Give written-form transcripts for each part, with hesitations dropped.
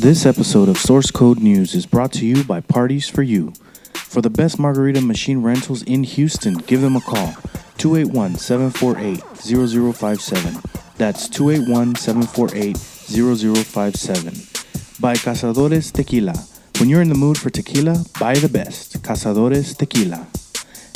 This episode of Source Code News is brought to you by Parties for You. For the best margarita machine rentals in Houston, give them a call. 281-748-0057. That's 281-748-0057. By Cazadores Tequila. When you're in the mood for tequila, buy the best. Cazadores Tequila.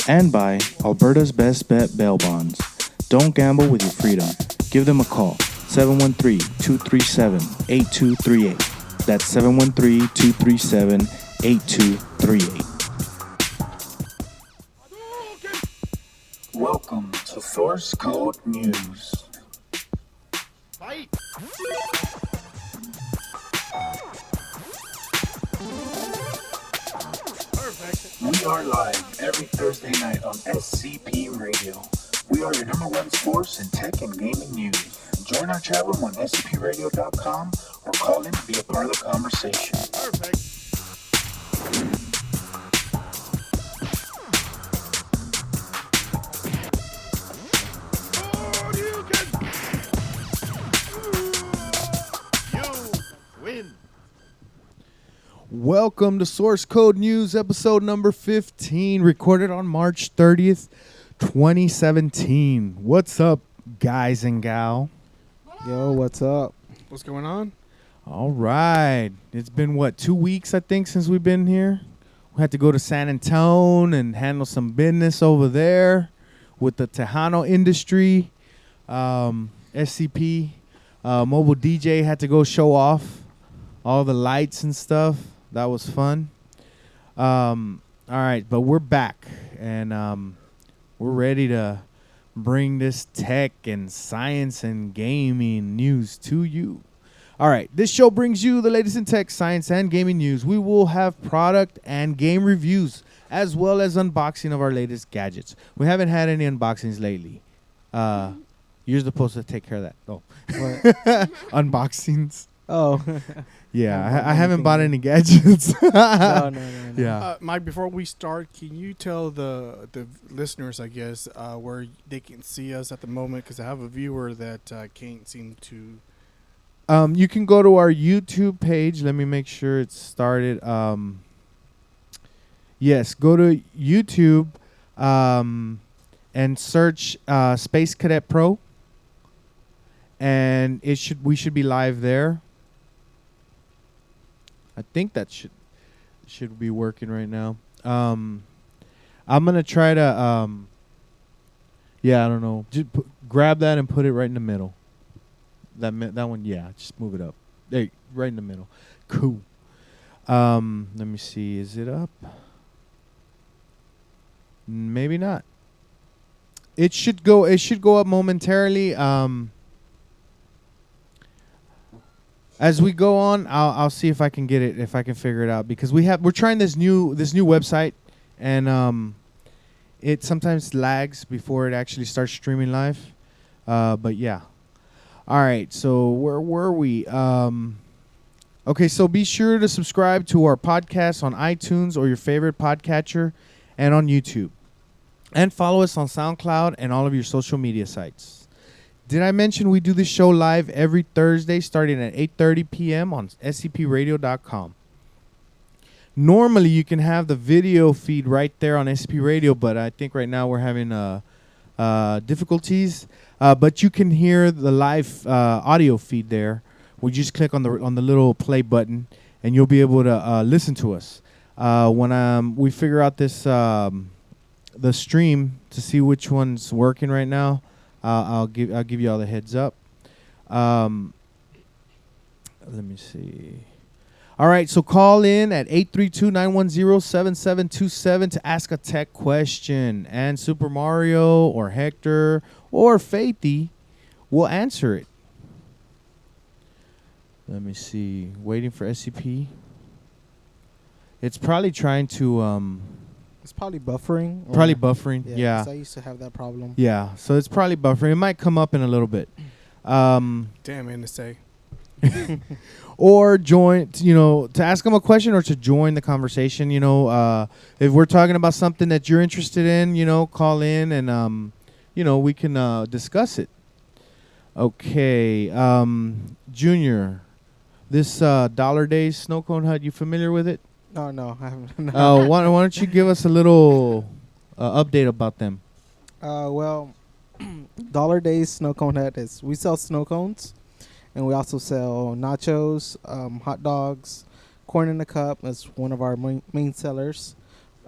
And by Alberta's Best Bet Bail Bonds. Don't gamble with your freedom. Give them a call. 713-237-8238. That's 713-237-8238. Welcome to Source Code News. Fight! Perfect. We are live every Thursday night on SCP Radio. We are your number one source in tech and gaming news. Join our chat room on scpradio.com or call in to be a part of the conversation. Perfect. You win. Welcome to Source Code News, episode number 15, recorded on March 30th, 2017. What's up, guys and gal? Yo, what's up? What's going on? All right. It's been, 2 weeks, I think, since we've been here? We had to go to San Antonio and handle some business over there with the Tejano industry. SCP, Mobile DJ had to go show off all the lights and stuff. That was fun. All right, but we're back, and we're ready to bring this tech and science and gaming news to you. All right, this show brings you the latest in tech, science, and gaming news. We will have product and game reviews, as well as unboxing of our latest gadgets. We haven't had any unboxings lately. You're supposed to take care of that. Oh, unboxings. Oh, Yeah, I haven't bought any gadgets. no. Yeah. Mike, before we start, can you tell the listeners, I guess, where they can see us at the moment? Because I have a viewer that can't seem to... You can go to our YouTube page. Let me make sure it's started. Yes, go to YouTube and search Space Cadet Pro, and we should be live there. I think that should be working right now. I'm gonna try to I don't know. Just grab that and put it right in the middle. That one, yeah. Just move it up. There, right in the middle. Cool. Let me see. Is it up? Maybe not. It should go up momentarily. As we go on, I'll see if I can get it, if I can figure it out, because we're trying this new website, and it sometimes lags before it actually starts streaming live. But yeah. All right, so where were we? Okay, so be sure to subscribe to our podcast on iTunes or your favorite podcatcher, and on YouTube. And follow us on SoundCloud and all of your social media sites. Did I mention we do this show live every Thursday starting at 8:30 p.m. on scpradio.com? Normally, you can have the video feed right there on SCP Radio, but I think right now we're having difficulties. But you can hear the live audio feed there. We just click on the little play button, and you'll be able to listen to us. When we figure out this the stream to see which one's working right now, I'll give you all the heads up. Let me see. All right, so call in at 832-910-7727 to ask a tech question, and Super Mario or Hector or Faithy will answer it. Let me see. Waiting for SCP. It's probably trying to It's probably buffering. probably buffering. Yeah. 'cause I used to have that problem. Yeah, so it's probably buffering. It might come up in a little bit. Damn, NSA. Or join, to ask them a question or to join the conversation. If we're talking about something that you're interested in, call in and, we can discuss it. Okay. Junior, This Dollar Days snow cone hut, you familiar with it? No, I haven't. Why don't you give us a little update about them? Well, Dollar Days Snow Cone Hut is we sell snow cones, and we also sell nachos, hot dogs, corn in a cup. That's one of our main sellers.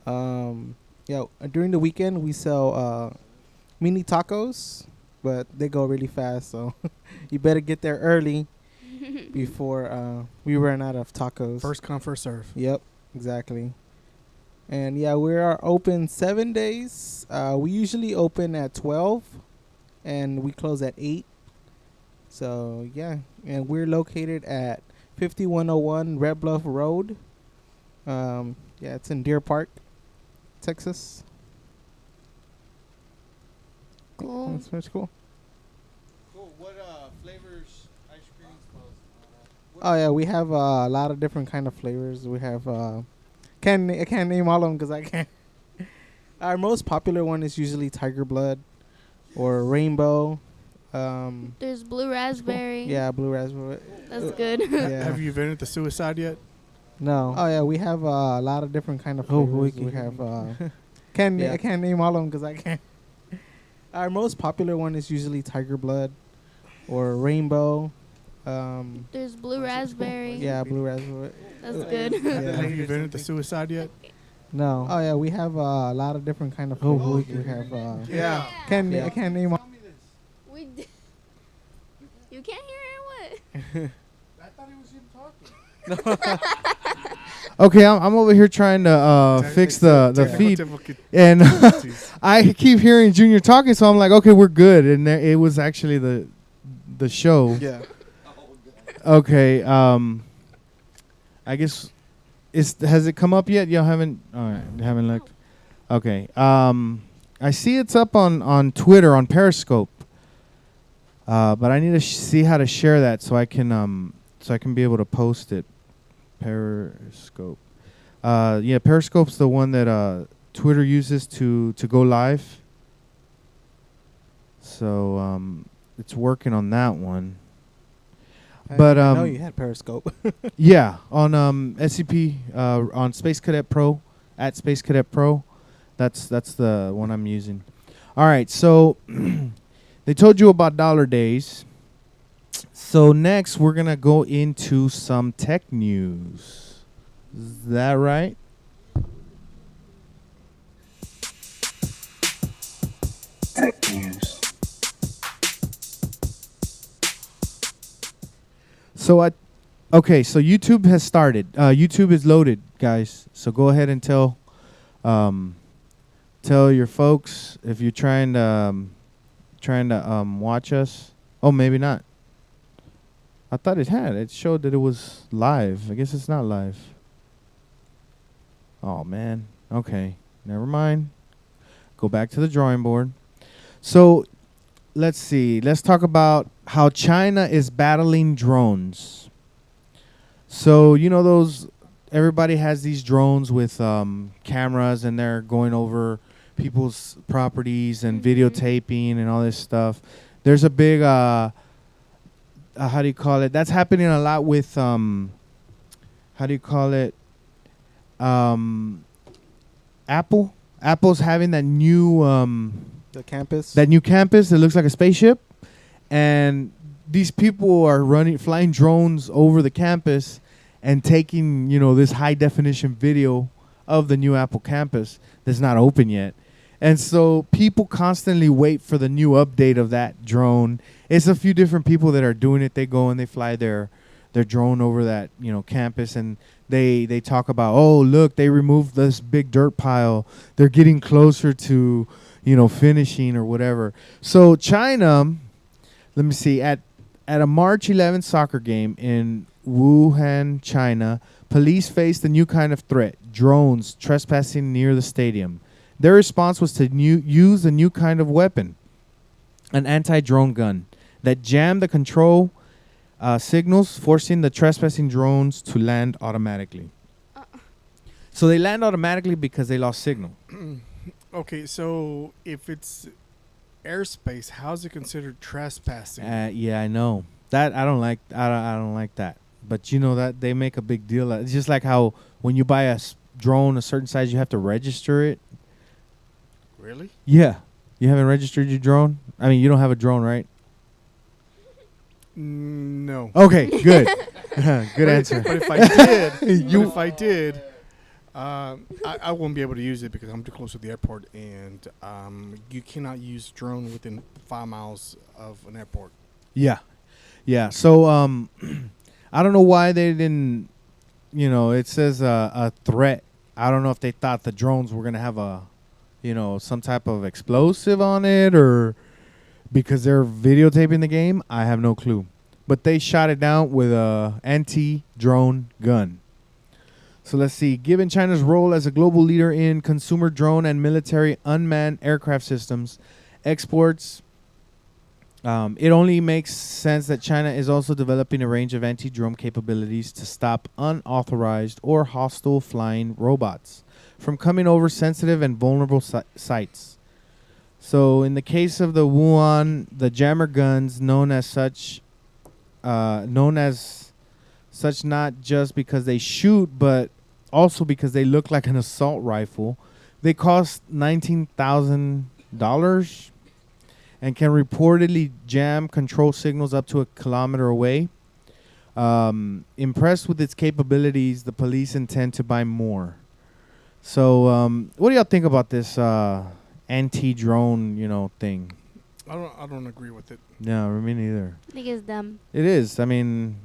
Yeah, during the weekend we sell mini tacos, but they go really fast, so you better get there early before we run out of tacos. First come, first serve. Yep, exactly. And yeah, we are open 7 days. We usually open at 12, and we close at 8. So yeah, and we're located at 5101 Red Bluff Road. Yeah, it's in Deer Park, Texas. Cool. That's pretty cool. Cool. What flavors ice creams? Oh yeah, we have a lot of different kind of flavors. We have I can't name all of them because I can't. Our most popular one is usually Tiger Blood or Rainbow. There's blue raspberry. Yeah, Blue Raspberry. That's good. Yeah. Have you invented the suicide yet? No. Oh yeah, we have a lot of different kind of Oh, flavors. we We can- have I can't name all of them because I can't. Our most popular one is usually Tiger Blood or Rainbow. There's blue raspberry. Yeah, Blue Raspberry. That's good. Yeah. Have you invented the suicide yet? No. Oh yeah, we have a lot of different kind of Oh, flavors. we We have Yeah. I can't name all. We you can't hear it? I thought he was even talking. Okay, I'm over here trying to fix the Technical feed, difficulties. and I keep hearing Junior talking, so I'm like, okay, we're good. And it was actually the show. Yeah. Okay, I guess has it come up yet? Y'all haven't. All right, you haven't looked. Okay. I see it's up on Twitter on Periscope. But I need to see how to share that so I can be able to post it. Periscope. Yeah, Periscope's the one that Twitter uses to go live. So it's working on that one. But I know you had Periscope. yeah, on SCP on Space Cadet Pro at Space Cadet Pro. That's the one I'm using. All right, so they told you about Dollar Days. So next we're gonna go into some tech news. Is that right? Tech news. So so YouTube has started. YouTube is loaded, guys. So go ahead and tell your folks if you're trying to watch us. Oh, maybe not. I thought it had. It showed that it was live. I guess it's not live. Oh man. Okay. Never mind. Go back to the drawing board. So let's see. Let's talk about how China is battling drones. So, you know those everybody has these drones with cameras and they're going over people's properties and videotaping and all this stuff. There's a big how do you call it? That's happening a lot with how do you call it? Apple. Apple's having that new The campus. that looks like a spaceship, and these people are flying drones over the campus and taking, this high definition video of the new Apple campus that's not open yet. And so people constantly wait for the new update of that drone. It's a few different people that are doing it. They go and they fly their drone over that, campus, and they talk about, oh, look, they removed this big dirt pile. They're getting closer to, finishing or whatever. So China, let me see, at a March 11th soccer game in Wuhan, China, police faced a new kind of threat, drones trespassing near the stadium. Their response was to use a new kind of weapon, an anti-drone gun, that jammed the control signals, forcing the trespassing drones to land automatically. So they land automatically because they lost signal. Okay, so if it's airspace, how's it considered trespassing? Yeah, I know that. I don't like that. but you know that they make a big deal. It's just like how when you buy a drone a certain size, you have to register it. Really? Yeah. You haven't registered your drone? I mean, you don't have a drone, right? No. Okay, good. Good But answer. But if I did, if I did, I won't be able to use it because I'm too close to the airport, and you cannot use drone within 5 miles of an airport. Yeah. Yeah. So I don't know why they didn't, it says a threat. I don't know if they thought the drones were going to have some type of explosive on it, or because they're videotaping the game. I have no clue. But they shot it down with a anti-drone gun. So let's see. Given China's role as a global leader in consumer drone and military unmanned aircraft systems exports, it only makes sense that China is also developing a range of anti-drone capabilities to stop unauthorized or hostile flying robots from coming over sensitive and vulnerable sites. So in the case of the Wuhan, the jammer guns known as such not just because they shoot, but also because they look like an assault rifle. They cost $19,000 and can reportedly jam control signals up to a kilometer away. Impressed with its capabilities, the police intend to buy more. So, what do y'all think about this anti-drone, thing? I don't agree with it. No, me neither. I think it's dumb. It is. I mean,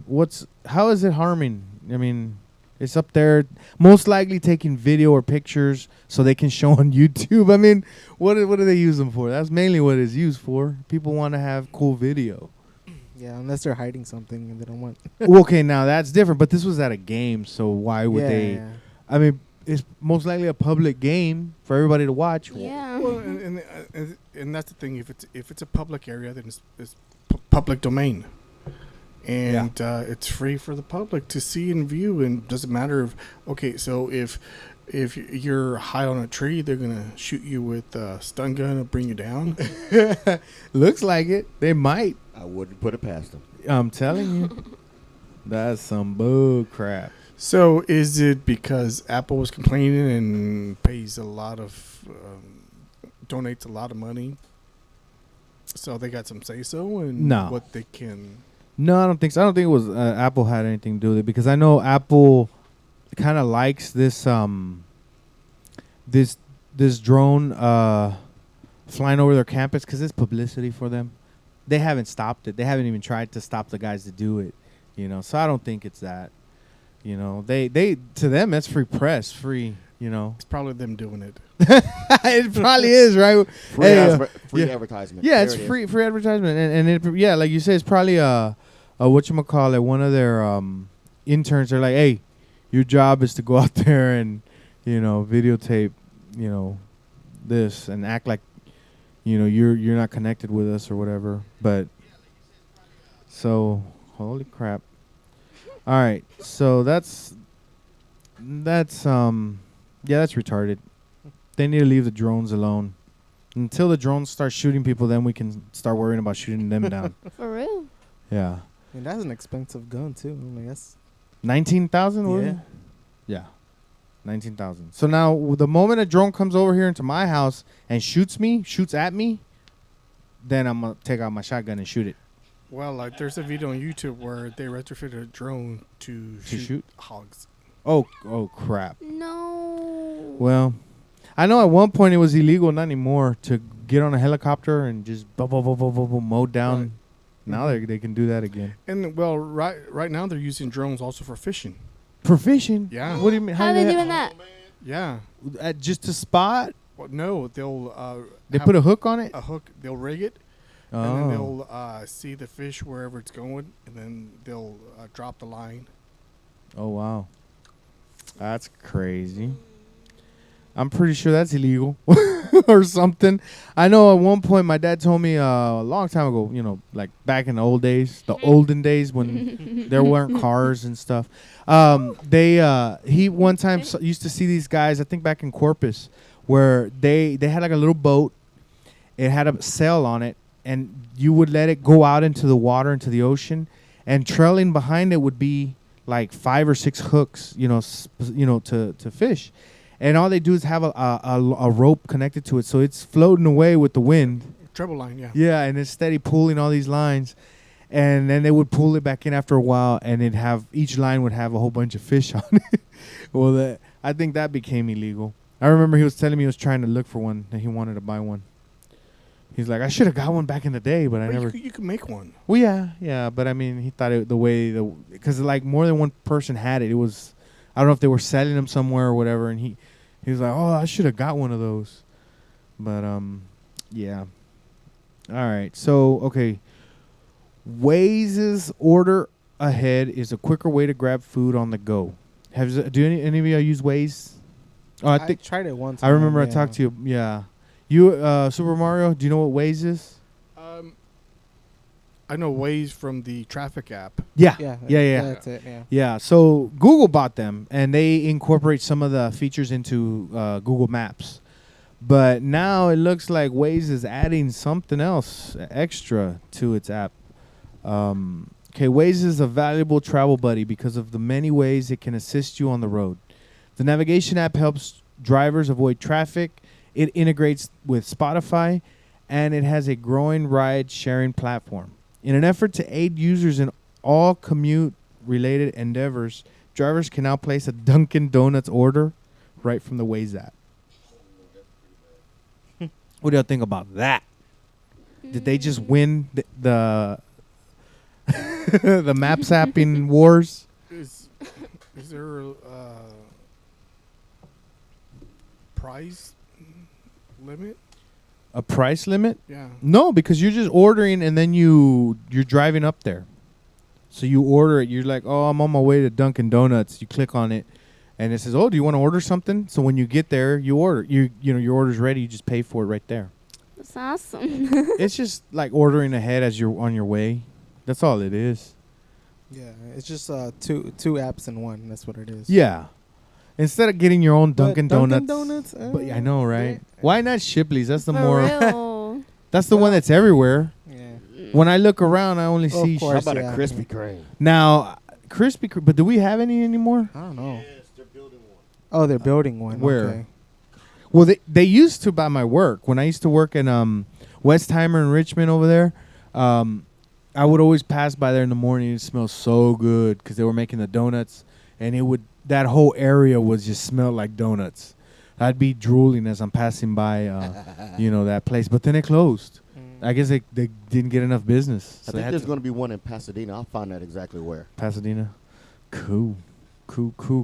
how is it harming? I mean, it's up there, most likely taking video or pictures so they can show on YouTube. I mean, what do they use them for? That's mainly what it's used for. People want to have cool video. Yeah, unless they're hiding something and they don't want. Well, okay, now that's different. But this was at a game, so why would they? Yeah. I mean, it's most likely a public game for everybody to watch. Yeah. Well, and that's the thing. If it's a public area, then it's public domain, and it's free for the public to see and view. And doesn't matter if you're high on a tree, they're gonna shoot you with a stun gun and bring you down. Looks like it. They might. I wouldn't put it past them. I'm telling you, that's some bull crap. So is it because Apple was complaining and pays a lot of, donates a lot of money, so they got some say-so in No. what they can? No, I don't think so. I don't think it was Apple had anything to do with it, because I know Apple kind of likes this this drone flying over their campus because it's publicity for them. They haven't stopped it. They haven't even tried to stop the guys to do it. So I don't think it's that. They to them that's free press, free. It's probably them doing it. It probably is, right? Free, yeah. advertisement. Yeah, There it's it is. free advertisement, and it, like you said, it's probably whatchamacallit, one of their interns. They're like, hey, your job is to go out there and videotape this and act like you're not connected with us or whatever. But so holy crap. All right, so that's retarded. They need to leave the drones alone. Until the drones start shooting people, then we can start worrying about shooting them down. For real. Yeah. And that's an expensive gun too. I mean, that's 19,000? yeah. Yeah. 19,000. So now the moment a drone comes over here into my house and shoots at me, then I'm going to take out my shotgun and shoot it. Well, like there's a video on YouTube where they retrofitted a drone to shoot hogs. Oh crap. No. Well, I know at one point it was illegal, not anymore, to get on a helicopter and just mow down. Right. Now they can do that again. And well, right now they're using drones also for fishing. For fishing? Yeah. What do you mean? How are they doing that? Yeah. Just to spot? Well, no, they'll They have put a hook on it? a hook. They'll rig it, Oh. and then they'll see the fish wherever it's going, and then they'll drop the line. Oh, wow. That's crazy. I'm pretty sure that's illegal or something. I know at one point my dad told me a long time ago, like back in the old days, the olden days when there weren't cars and stuff. He one time used to see these guys, I think back in Corpus, where they had like a little boat. It had a sail on it, and you would let it go out into the water, into the ocean, and trailing behind it would be like 5 or 6 hooks, to fish, and all they do is have a rope connected to it, so it's floating away with the wind. Treble line, yeah. Yeah, and it's steady pulling all these lines, and then they would pull it back in after a while, and each line would have a whole bunch of fish on it. Well, I think that became illegal. I remember he was telling me he was trying to look for one, that he wanted to buy one. He's like, I should have got one back in the day, but I But never. you could make one. Well, yeah, but I mean, he thought because like more than one person had it. It was, I don't know if they were selling them somewhere or whatever, and he was like, oh, I should have got one of those, but yeah. All right, so okay, Waze's order ahead is a quicker way to grab food on the go. Do any of you use Waze? Oh, I think tried it once. I remember I talked to you. Yeah, you Super Mario. Do you know what Waze is? I know Waze from the traffic app. Yeah. That's it. Yeah. Yeah, so Google bought them, and they incorporate some of the features into Google Maps. But now it looks like Waze is adding something else extra to its app. Waze is a valuable travel buddy because of the many ways it can assist you on the road. The navigation app helps drivers avoid traffic. It integrates with Spotify, and it has a growing ride-sharing platform. In an effort to aid users in all commute-related endeavors, drivers can now place a Dunkin' Donuts order right from the Waze app. What do y'all think about that? Did they just win the the map zapping wars? Is there a price limit? A price limit? Yeah. No, because you're just ordering and then you're driving up there. So you order it. You're like, oh, I'm on my way to Dunkin' Donuts. You click on it, and it says, oh, do you want to order something? So when you get there, you order. Your order's ready. You just pay for it right there. That's awesome. It's just like ordering ahead as you're on your way. That's all it is. Yeah, it's just two apps in one. That's what it is. Yeah. Instead of getting your own But Dunkin' Donuts. Donuts. But I know, right? Why not Shipley's? That's the For more. real. That's the one that's everywhere. Yeah. When I look around, I only see. Of course, How about yeah. a Krispy Kreme? Now, Krispy Kreme. But do we have any anymore? I don't know. Oh, they're building one. Where? Okay. Well, they used to by my work. When I used to work in Westheimer in Richmond over there, I would always pass by there in the morning. It smelled so good because they were making the donuts, and that whole area was just smelled like donuts. I'd be drooling as I'm passing by, that place. But then it closed. I guess they didn't get enough business. I think there's going to be one in Pasadena. I'll find out exactly where. Pasadena. Cool.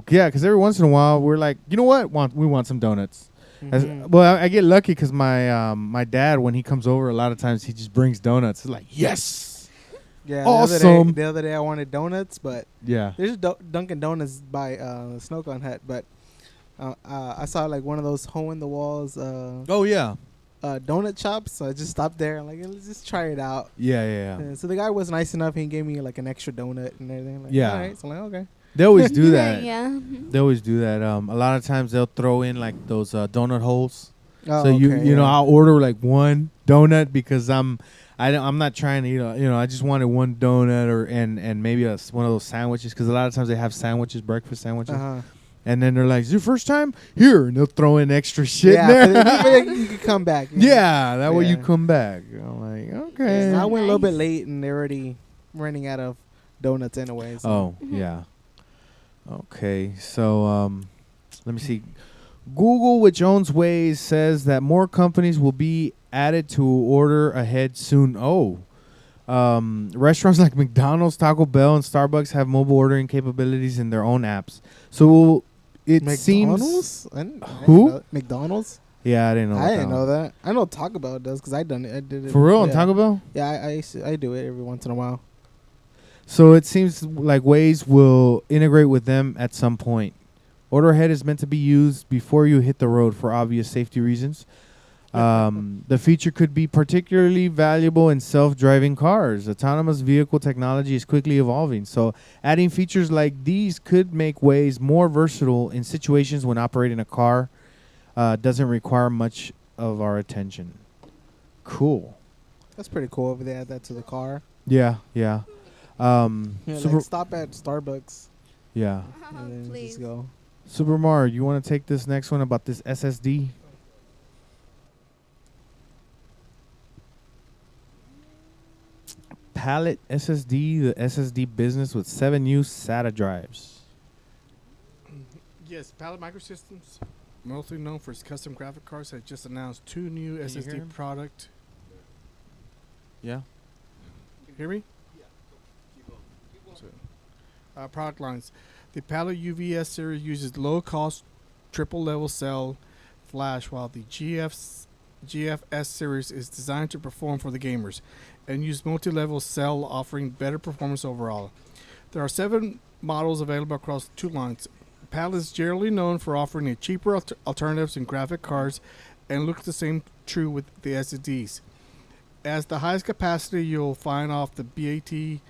Yeah, because every once in a while we're like, you know what? We want some donuts. Well, I get lucky because my dad, when he comes over, a lot of times he just brings donuts. It's like, yes. Yeah. Awesome. The other day I wanted donuts, but Yeah. there's Dunkin' Donuts by Snow Cone Hut, but I saw like one of those hole in the walls Oh yeah. donut shops, so I just stopped there. I'm like, let's just try it out. Yeah. And so the guy was nice enough. He gave me like an extra donut and everything. Like, Yeah. All right. So I'm like, okay. They always do that. Yeah. They always do that. A lot of times they'll throw in like those donut holes. Oh, So okay, I'll order like one donut because I'm not trying to I just wanted one donut and maybe one of those sandwiches because a lot of times they have sandwiches, breakfast sandwiches, Uh-huh. and then they're like, "Is your first time here?" And they'll throw in extra shit Yeah, there. but then you could come back. you know? Yeah, that way you Yeah. come back. I'm like, okay. I went a little bit Nice. late and they're already running out of donuts anyway. So. Oh, yeah. Okay, so let me see. Google, which owns Waze, says that more companies will be added to order ahead soon. Restaurants like McDonald's, Taco Bell, and Starbucks have mobile ordering capabilities in their own apps. So it seems. McDonald's? I didn't Who? know- McDonald's? Yeah, I didn't know. I about didn't that know one. that. I know Taco Bell does because I did it. For real, on yeah. Taco Bell? Yeah, I do it every once in a while. So it seems like Waze will integrate with them at some point. Order ahead is meant to be used before you hit the road for obvious safety reasons. The feature could be particularly valuable in self-driving cars. Autonomous vehicle technology is quickly evolving, so adding features like these could make Waze more versatile in situations when operating a car doesn't require much of our attention. Cool. That's pretty cool if they add that to the car. Yeah. Yeah, Super- like stop at Starbucks. Yeah. and then Please. just go. Super Mario, you want to take this next one about this SSD? Pallet SSD, the SSD business with 7 new SATA drives. Yes, Pallet Microsystems, mostly known for its custom graphic cards, has just announced 2 new Can you hear SSD him? product. Yeah. Hear me? Product lines. The Pallet UVS series uses low-cost triple-level cell flash, while the GFS series is designed to perform for the gamers and use multi-level cell, offering better performance overall. There are 7 models available across 2 lines. Pallet is generally known for offering a cheaper alternatives in graphic cards, and looks the same true with the SSDs. As the highest capacity you'll find off the BAT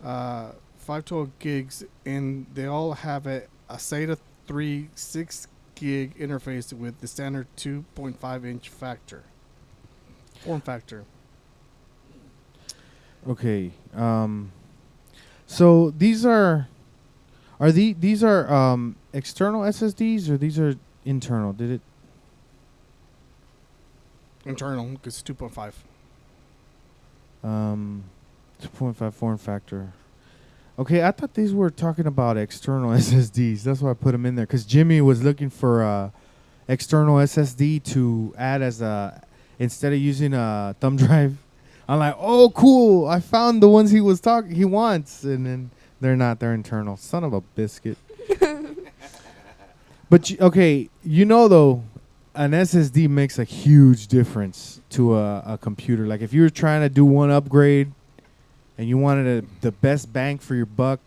512 gigs, and they all have a SATA 3 6 gig interface with the standard 2.5 inch form factor. Okay. So these are external SSDs or these are internal? Did it? Internal, because it's 2.5. 2.5 form factor. Okay, I thought these were talking about external SSDs. That's why I put them in there. Because Jimmy was looking for external SSD to add as a, instead of using a thumb drive. I'm like, oh, cool. I found the ones he wants. And then they're not. They're internal. Son of a biscuit. But, okay, though, an SSD makes a huge difference to a computer. Like, if you were trying to do one upgrade and you wanted the best bang for your buck,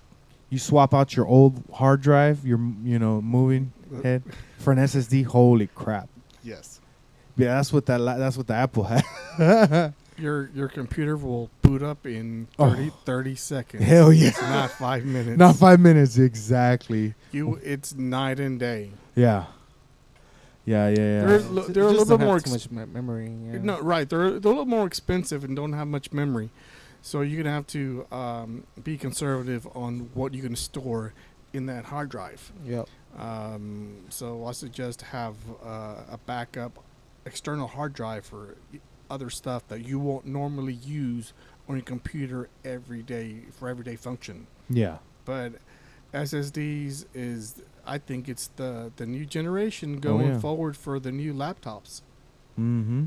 you swap out your old hard drive, your moving head, for an SSD. Holy crap! Yes. Yeah, that's what the Apple had. Your computer will boot up in 30 seconds. Hell yeah! It's not 5 minutes. Not 5 minutes exactly. It's night and day. Yeah. Yeah. They're a Just little don't bit more have too much memory. Yeah. No, right. They're a little more expensive and don't have much memory. So you're going to have to be conservative on what you're going to store in that hard drive. Yep. So I suggest have a backup external hard drive for other stuff that you won't normally use on your computer every day for everyday function. Yeah. But SSDs I think it's the new generation going forward for the new laptops. Mm-hmm.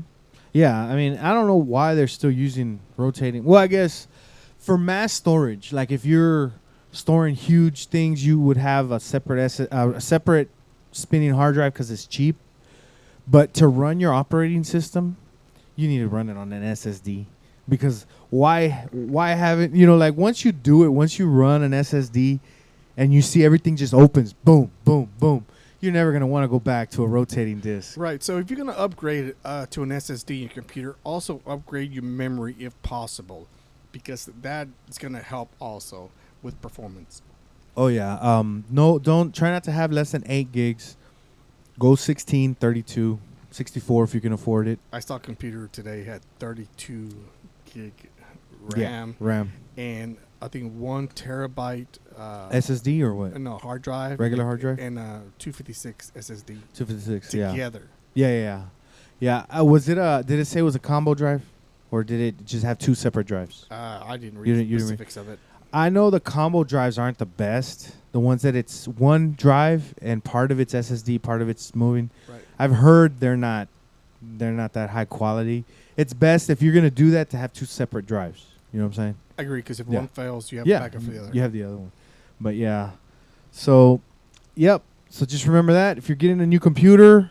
Yeah, I mean, I don't know why they're still using rotating. Well, I guess for mass storage, like if you're storing huge things, you would have a separate spinning hard drive because it's cheap. But to run your operating system, you need to run it on an SSD because why haven't like once you run an SSD and you see everything just opens, boom, boom, boom. You're never going to want to go back to a rotating disk. Right. So if you're going to upgrade to an SSD in your computer, also upgrade your memory if possible, because that is going to help also with performance. Oh, yeah. Try not to have less than 8 gigs. Go 16, 32, 64 if you can afford it. I saw a computer today had 32 gig Yeah, RAM. and I think 1 terabyte SSD or what? no hard drive, Regular hard drive? and 256 SSD 256, yeah. together. Yeah. Did it say it was a combo drive? Or did it just have 2 separate drives? I didn't You read didn't the read- specifics of it. I know the combo drives aren't the best. The ones that it's one drive and part of it's SSD, part of it's moving. Right. I've heard they're not that high quality. It's best if you're going to do that to have 2 separate drives. You know what I'm saying? I agree, because if Yeah. one fails, you have Yeah, backup for the other. you have the other one. But yeah. So, yep. So just remember that. If you're getting a new computer,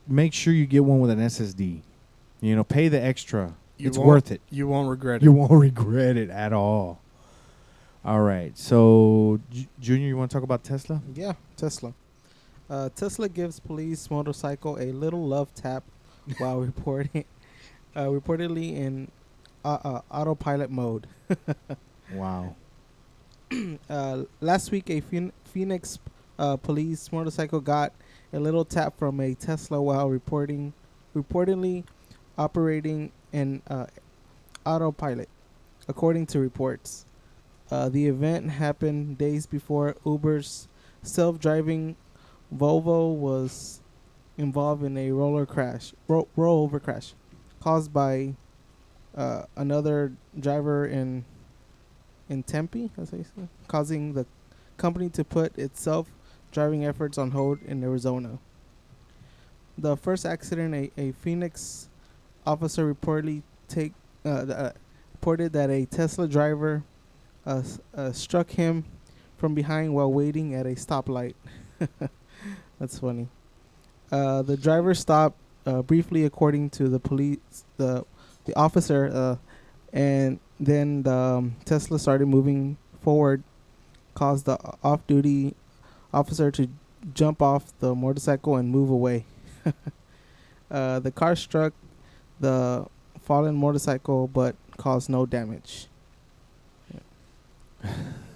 make sure you get one with an SSD. Pay the extra. It's worth it. You won't regret You it. won't regret it at all. All right. So, Junior, you want to talk about Tesla? Yeah, Tesla. Tesla gives police motorcycle a little love tap while reportedly in autopilot mode. Wow. Last week, a Phoenix police motorcycle got a little tap from a Tesla while reportedly operating in autopilot, according to reports. The event happened days before Uber's self-driving Volvo was involved in a rollover crash caused by another driver in Tempe, as I say, causing the company to put its self-driving efforts on hold in Arizona. The first accident, a Phoenix officer reported that a Tesla driver struck him from behind while waiting at a stoplight. That's funny. The driver stopped briefly, according to the police. The officer, and then the Tesla started moving forward, caused the off-duty officer to jump off the motorcycle and move away. The car struck the fallen motorcycle but caused no damage.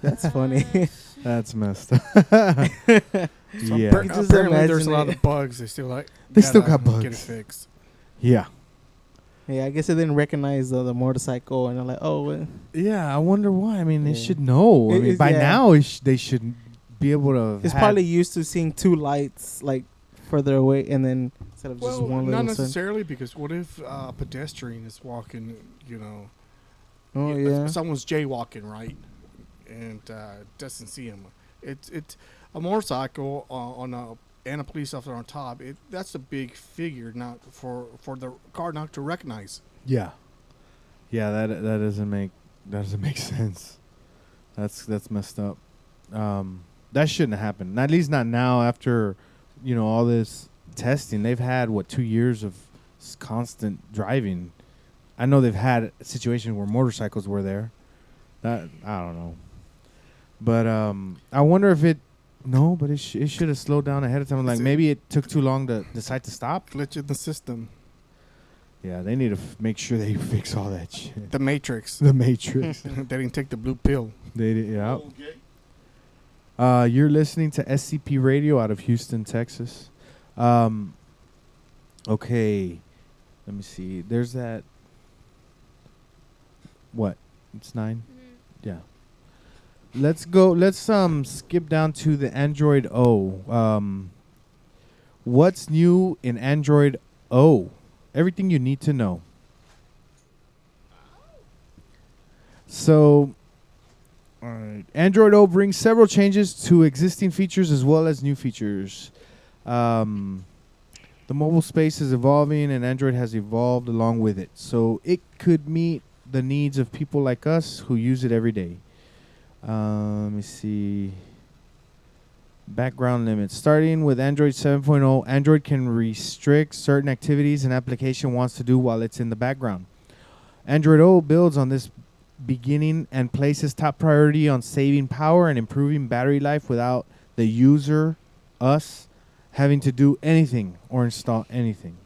That's funny. That's messed up. So Yeah. appar- You just apparently there's a imagine lot it. of bugs. They still They still gotta got get it bugs. fixed. Yeah. Yeah, I guess I didn't recognize the motorcycle, and I'm like, oh, Yeah, I wonder why. I mean, they Yeah. should know. I It mean, is- by yeah. now they should be able to. it's have- probably used to seeing two lights like further away, and then instead of just Well, one not little sign. necessarily, because what if a pedestrian is walking, Oh yeah. someone's jaywalking, right, and doesn't see him. It's a motorcycle and a police officer on top. That's a big figure, not for the car not to recognize. Yeah. Yeah, that doesn't make sense. That's messed up. That shouldn't happen. At least not now after, all this testing. They've had 2 years of constant driving. I know they've had situations where motorcycles were there. That I don't know. But I wonder if it should have slowed down ahead of time. Like maybe it took too long to decide to stop. Glitch in the system. Yeah, they need to make sure they fix all that shit. The Matrix. The Matrix. They didn't take the blue pill. They did, yeah. You're listening to SCP Radio out of Houston, Texas. Okay, let me see. There's that. What? It's 9. Yeah. Let's go. Let's skip down to the Android O. What's new in Android O? Everything you need to know. So, all right. Android O brings several changes to existing features as well as new features. The mobile space is evolving and Android has evolved along with it. So it could meet the needs of people like us who use it every day. Let me see. Background limits. Starting with Android 7.0, Android can restrict certain activities an application wants to do while it's in the background. Android O builds on this beginning and places top priority on saving power and improving battery life without the user, us, having to do anything or install anything.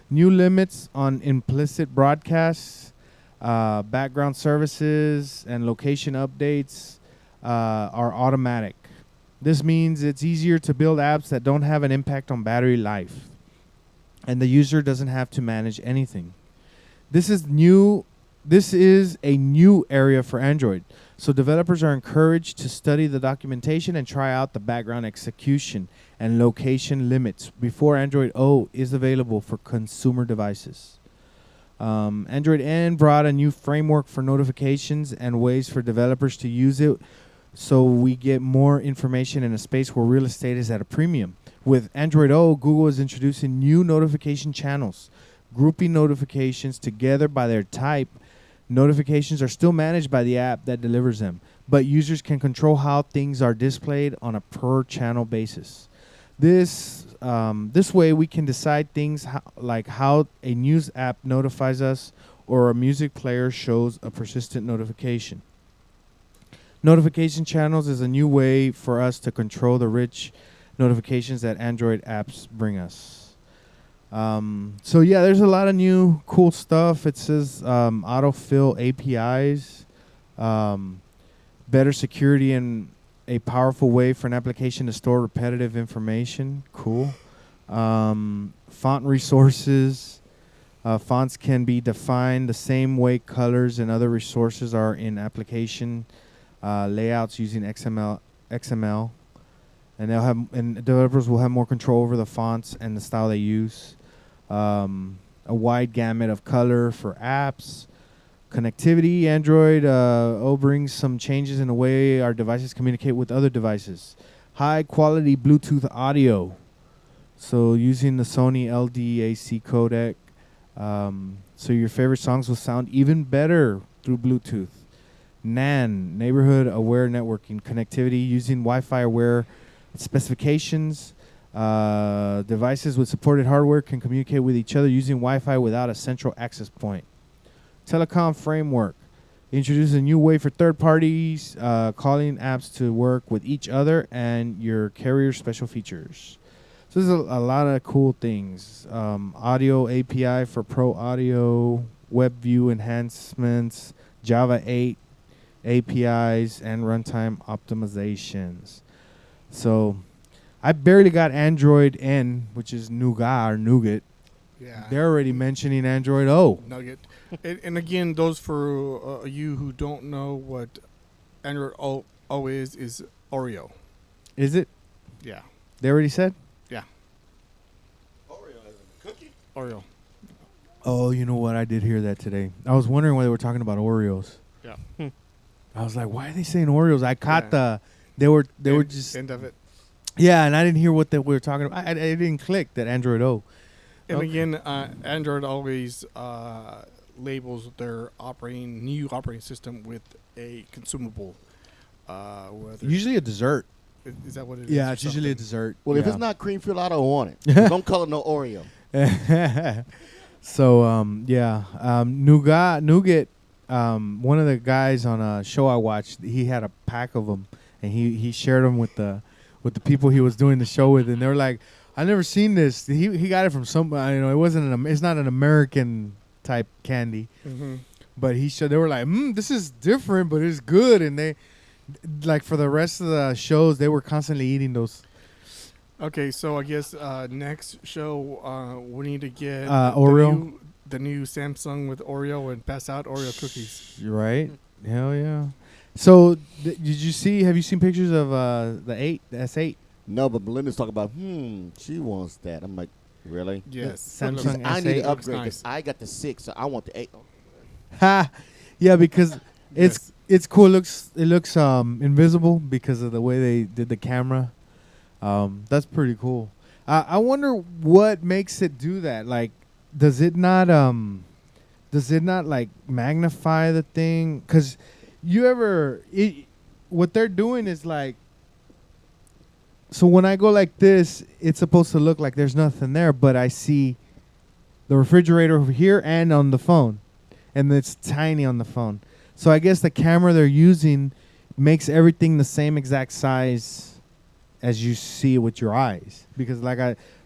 New limits on implicit broadcasts, background services, and location updates are automatic. This means it's easier to build apps that don't have an impact on battery life, and the user doesn't have to manage anything. This is new. This is a new area for Android, so developers are encouraged to study the documentation and try out the background execution and location limits before Android O is available for consumer devices. Android N brought a new framework for notifications and ways for developers to use it, so we get more information in a space where real estate is at a premium. With Android O, Google is introducing new notification channels, grouping notifications together by their type. Notifications are still managed by the app that delivers them, but users can control how things are displayed on a per channel basis. This way we can decide things like how a news app notifies us or a music player shows a persistent notification. Notification channels is a new way for us to control the rich notifications that Android apps bring us. So yeah, there's a lot of new cool stuff. It says autofill APIs, better security, and a powerful way for an application to store repetitive information. Cool. Font resources. Fonts can be defined the same way colors and other resources are in application. layouts using XML, and developers will have more control over the fonts and the style they use. A wide gamut of color for apps. Connectivity, Android brings some changes in the way our devices communicate with other devices. High quality Bluetooth audio. So using the Sony LDAC codec, so your favorite songs will sound even better through Bluetooth. NAN, neighborhood aware networking connectivity using Wi-Fi aware specifications. Devices with supported hardware can communicate with each other using Wi-Fi without a central access point. Telecom framework introduces a new way for third parties calling apps to work with each other and your carrier's special features. So there's a lot of cool things. Audio API for Pro Audio, web view enhancements, Java 8 APIs, and runtime optimizations. So I barely got Android N, which is Nougat or Nougat. Yeah. They're already mentioning Android O. Nugget. And again, those for you who don't know what Android O is Oreo. Is it? Yeah. They already said? Oreo. Oh, you know what? I did hear that today. I was wondering why they were talking about Oreos. Yeah. I was like, why are they saying Oreos? I caught they were just end of it. yeah, and I didn't hear what they were talking about. I didn't click that Android O. And Okay. again, Android always labels their new operating system with a consumable. Whether Usually a dessert. is that what it is? Yeah, or it's usually a something? dessert. Well, if yeah. it's not cream filled, I don't want it. Don't call it no Oreo. So Nougat. One of the guys on a show I watched, he had a pack of them, and he shared them with the people he was doing the show with, and they were like, "I never seen this." He got it from some, it wasn't it's not an American type candy, but they were like, "This is different, but it's good," and they like for the rest of the shows they were constantly eating those. Okay, so I guess next show we need to get Oreo. the new Samsung with Oreo and pass out Oreo cookies. You're right. Hell yeah. So have you seen pictures of the S8? No, but Belinda's talking about, she wants that. I'm like, really? Yes, Samsung I need S8. to upgrade Looks because I got the 6, so I want the 8. Ha! Yeah, because Yes. it's cool. It looks invisible because of the way they did the camera. That's pretty cool. I wonder what makes it do that. Like, does it not like magnify the thing? Because what they're doing is like, so when I go like this, it's supposed to look like there's nothing there, but I see the refrigerator over here and on the phone, and it's tiny on the phone. So I guess the camera they're using makes everything the same exact size as you see it with your eyes. Because like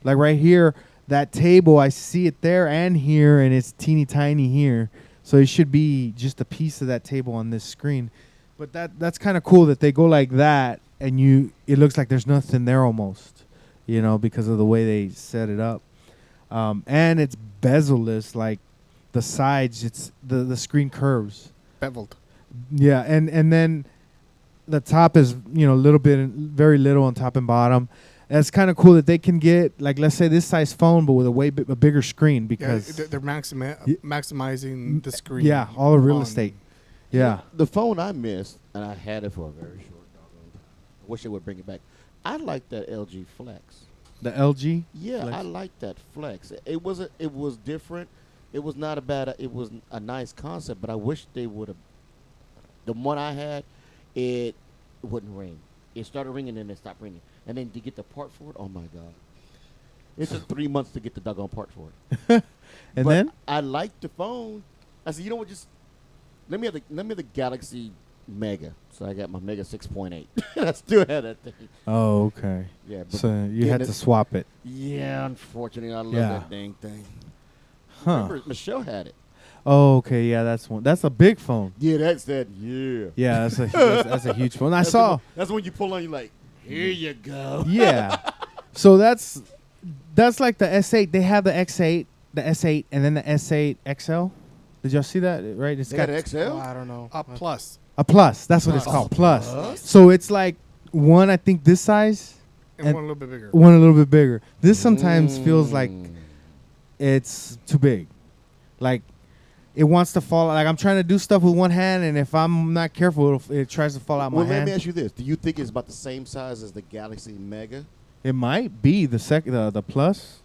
right here, that table, I see it there and here, and it's teeny tiny here. So it should be just a piece of that table on this screen. But that's kind of cool that they go like that, and it looks like there's nothing there almost, because of the way they set it up. And it's bezel-less, like the sides, it's the screen curves. Beveled. Yeah, and then the top is little bit, very little on top and bottom. That's kind of cool that they can get, like, let's say this size phone, but with a a bigger screen because they're maximizing the screen. yeah, all the real on- estate. Yeah, The phone I missed, and I had it for a very short time. I wish they would bring it back. I like that LG Flex. the LG. Yeah, Flex. I like that Flex. It was different. It was not a bad. It was a nice concept, but I wish they would have. The one I had, it wouldn't ring. It started ringing and it stopped ringing, and then to get the part for it, oh my god! It took 3 months to get the doggone part for it. And But then I liked the phone. I said, you know what? Just let me have the Galaxy Mega. So I got my Mega 6.8. I still had that thing. oh, okay. Yeah, but So you yeah, had that- to swap it, yeah. Unfortunately, I love Yeah. that dang thing. huh? Remember, Michelle had it. Oh, okay. Yeah, that's one. That's a big phone. Yeah, that's that. Yeah. Yeah, that's a huge phone. I That's saw. That's when you pull on. You like, here you go. Yeah. So that's like the S8. They have the X8, the S8, and then the S8 XL. Did y'all see that? Right? It's They got an XL. I don't know. Plus. A Plus. That's what it's Plus. called. Plus. So it's like one, I think, this size, And And- one a little bit bigger. one a little bit bigger. This sometimes feels like it's too big. Like it wants to fall. Like I'm trying to do stuff with one hand, and if I'm not careful, it tries to fall out my Well, let hand. me ask you this: do you think it's about the same size as the Galaxy Mega? It might be the Plus,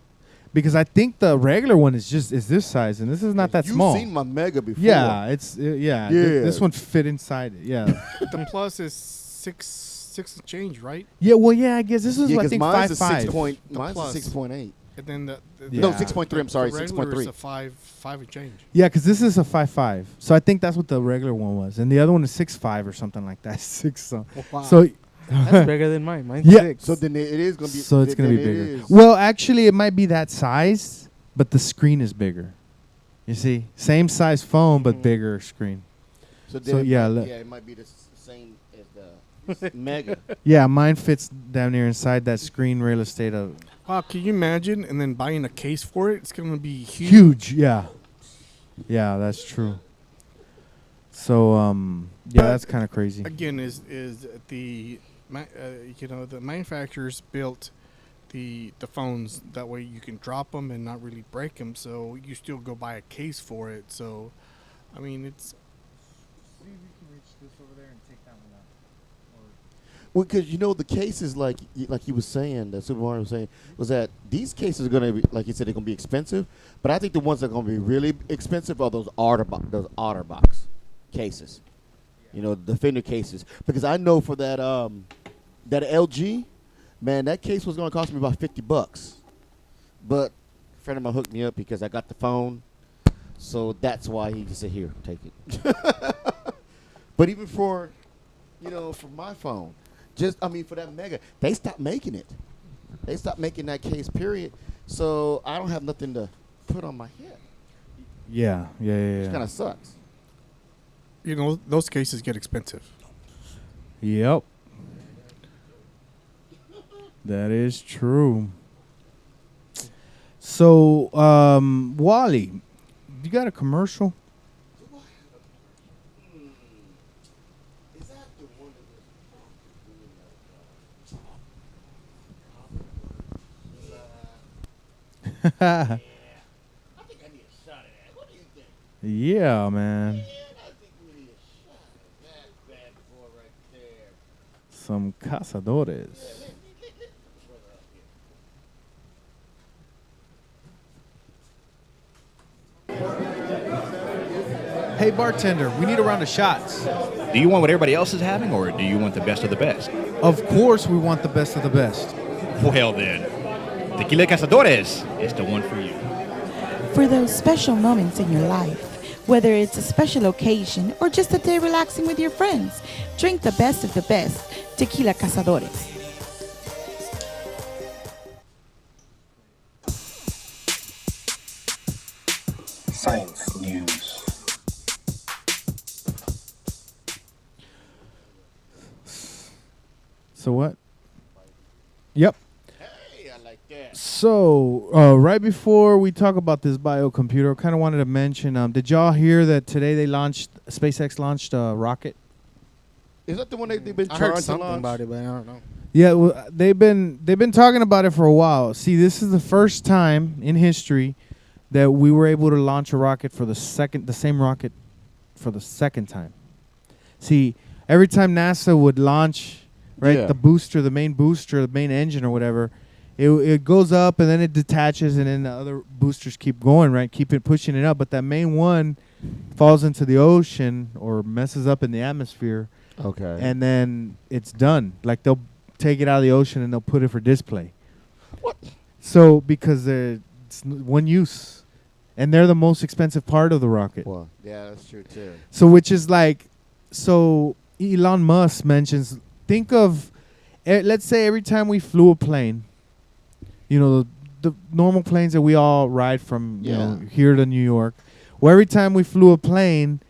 because I think the regular one is this size, and this is not that You've small. seen my Mega before. Yeah, it's yeah. Yeah. This one fit inside it. Yeah. The Plus is six and change, right? Yeah. Well, yeah. I guess this is Yeah, I because think mine's a 5.5. mine's a Plus. 6.8. And then the Yeah. No, 6.3. I'm sorry, the regular 6.3. is a five and change. Yeah, because this is a 5.5. So I think that's what the regular one was, and the other one is 6.5 or something like that. 6. So, Wow. so That's bigger than mine. Mine's Yeah. 6. So then it is going to be. so it's gonna then be it bigger. is. Well, actually, it might be that size, but the screen is bigger. You see, same size phone but bigger screen. So, so then yeah, it might be the same as the Mega. Yeah, mine fits down near inside that screen real estate of Wow, can you imagine? And then buying a case for it, it's going to be huge. huge. Yeah, yeah, that's true. So yeah, that's kind of crazy. Again, is the the manufacturers built the phones that way you can drop them and not really break them, so you still go buy a case for it. So, I mean, it's Well, because the cases like he was saying, that Super Mario was saying, was that these cases are going to be, like he said, they're going to be expensive. But I think the ones that are going to be really expensive are those OtterBox cases. Defender cases. Because I know for that LG, man, that case was going to cost me about $50. But a friend of mine hooked me up because I got the phone. So that's why he just said, here, take it. But even for my phone, for that Mega, they stopped making it. They stopped making that case, period. So I don't have nothing to put on my head. Yeah. Which kind of sucks. those cases get expensive. Yep. That is true. So, Wally, you got a commercial? Is that the one I think I need a shot of that. What do you think? Yeah, man. Man, I think we need a shot of that bad boy right there. Some cazadores. Hey, bartender, we need a round of shots. Do you want what everybody else is having, or do you want the best of the best? Of course, we want the best of the best. Well, then, Tequila Cazadores is the one for you. For those special moments in your life, whether it's a special occasion or just a day relaxing with your friends, drink the best of the best, Tequila Cazadores. Science news. So what? Yep. Hey, I like that. So, right before we talk about this biocomputer, I kind of wanted to mention, did y'all hear that today SpaceX launched a rocket? Is that the one they've been I trying heard to something launch? about it, but I don't know. Yeah, well, they've been talking about it for a while. See, this is the first time in history that we were able to launch a rocket for the same rocket for the second time. See, every time NASA would launch, right, Yeah. the main booster, the main engine or whatever, it goes up and then it detaches and then the other boosters keep going, right, keep it pushing it up. But that main one falls into the ocean or messes up in the atmosphere. Okay. And then it's done. Like they'll take it out of the ocean and they'll put it for display. What? So because it's one use, and they're the most expensive part of the rocket. Well, yeah, that's true too. So which is like, so Elon Musk mentions, think of, let's say every time we flew a plane, the normal planes that we all ride from here to New York. Well, every time we flew a plane,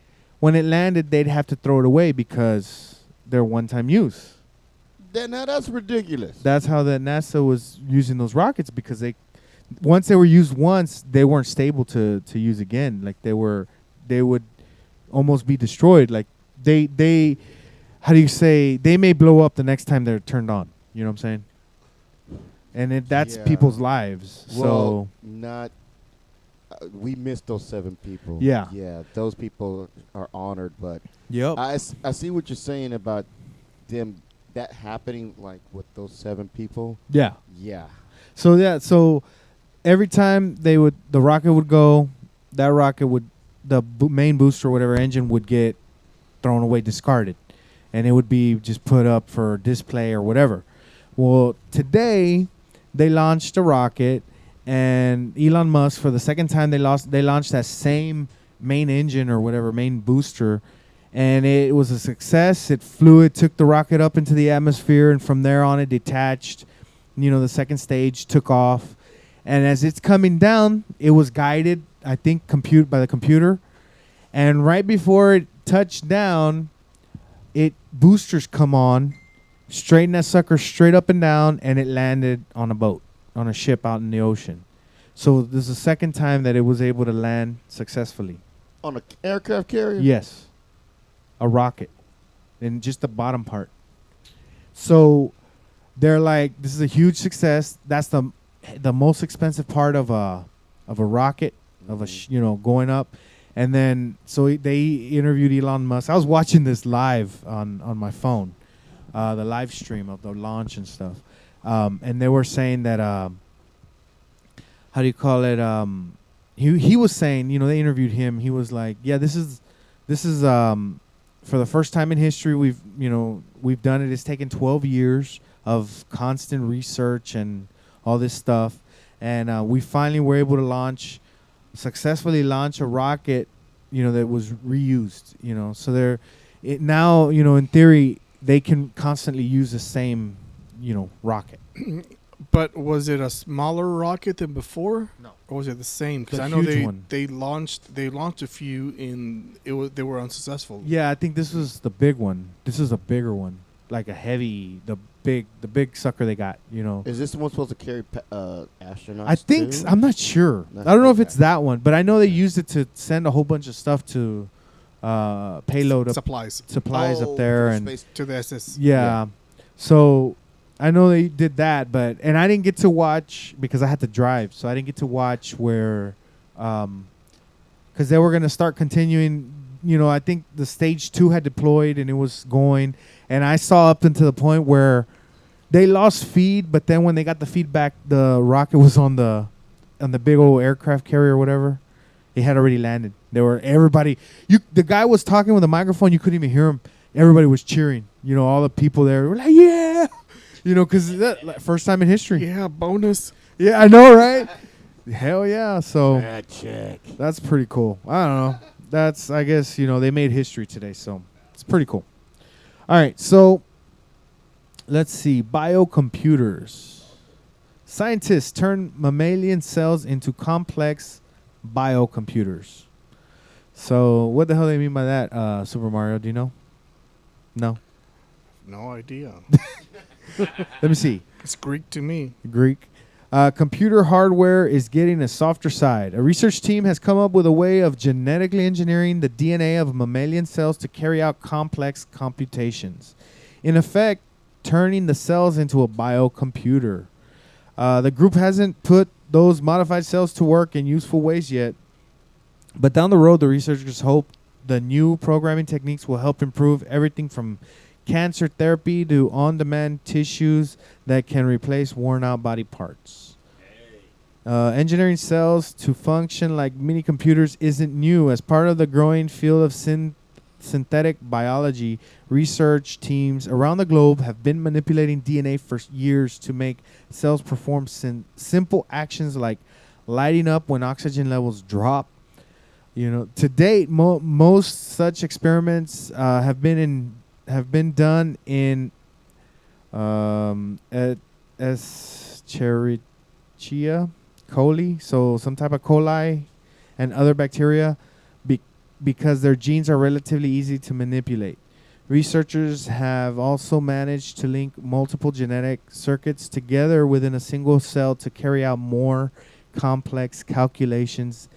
when it landed, they'd have to throw it away because they're one-time use. Now that's ridiculous. That's how that NASA was using those rockets, because once they were used once, they weren't stable to use again. Like they would almost be destroyed. Like they how do you say, they may blow up the next time they're turned on. You know what I'm saying? And that's Yeah. people's lives. Well, not. We missed those 7 people. Yeah. Yeah, those people are honored, but Yep. I see what you're saying about them that happening, like with those 7 people. Yeah. Yeah. So every time the rocket would go, that rocket would, the main booster or whatever engine would get thrown away, discarded, and it would be just put up for display or whatever. Well, today they launched a rocket, and Elon Musk, for the second time, they launched that same main engine or whatever, main booster, and it was a success. It flew, it took the rocket up into the atmosphere, and from there on it detached. You know, the second stage took off, and as it's coming down, it was guided, I think, by the computer, and right before it touched down, boosters come on, straighten that sucker straight up and down, and it landed on a boat, on a ship out in the ocean. So this is the second time that it was able to land successfully. On an aircraft carrier. Yes, a rocket, and just the bottom part. So they're like, this is a huge success. That's the most expensive part of a rocket, of a going up. And then so they interviewed Elon Musk. I was watching this live on my phone, the live stream of the launch and stuff, and they were saying that how do you call it? He was saying, they interviewed him. He was like, yeah, this is for the first time in history we've done it. It's taken 12 years of constant research and all this stuff, and we finally were able to successfully launch a rocket, that was reused, so now, in theory, they can constantly use the same, rocket. But was it a smaller rocket than before? No. Or was it the same? Because The I know huge one. they launched a few they were unsuccessful. Yeah, I think this was the big one. This is a bigger one, like the big sucker they got. Is this the one supposed to carry astronauts? I think too? I'm not sure. No, I don't know if okay. it's that one, but I know they used it to send a whole bunch of stuff to payload Supplies supplies Oh, up there, for and space- to the SS. yeah. So I know they did that, and I didn't get to watch because I had to drive, so I didn't get to watch where, because they were gonna start continuing. I think the stage 2 had deployed and it was going, and I saw up until the point where they lost feed, but then when they got the feedback, the rocket was on the big old aircraft carrier or whatever. It had already landed. The guy was talking with a microphone. You couldn't even hear him. Everybody was cheering. All the people there were like, yeah, because first time in history. Yeah, bonus. Yeah, I know, right? Hell yeah. So check. that's pretty cool. I don't know. That's, I guess, they made history today, so it's pretty cool. All right, so let's see. Biocomputers. Scientists turn mammalian cells into complex biocomputers. So what the hell do they mean by that, Super Mario? Do you know? No? No idea. Let me see. It's Greek to me. Greek. Computer hardware is getting a softer side. A research team has come up with a way of genetically engineering the DNA of mammalian cells to carry out complex computations. In effect, turning the cells into a biocomputer. The group hasn't put those modified cells to work in useful ways yet, but down the road, the researchers hope the new programming techniques will help improve everything from cancer therapy to on-demand tissues that can replace worn-out body parts. Engineering cells to function like mini computers isn't new. As part of the growing field of synthetic biology, research teams around the globe have been manipulating DNA for years to make cells perform simple actions like lighting up when oxygen levels drop. To date, most such experiments have been done in Escherichia coli, so some type of coli and other bacteria, because their genes are relatively easy to manipulate. Researchers have also managed to link multiple genetic circuits together within a single cell to carry out more complex calculations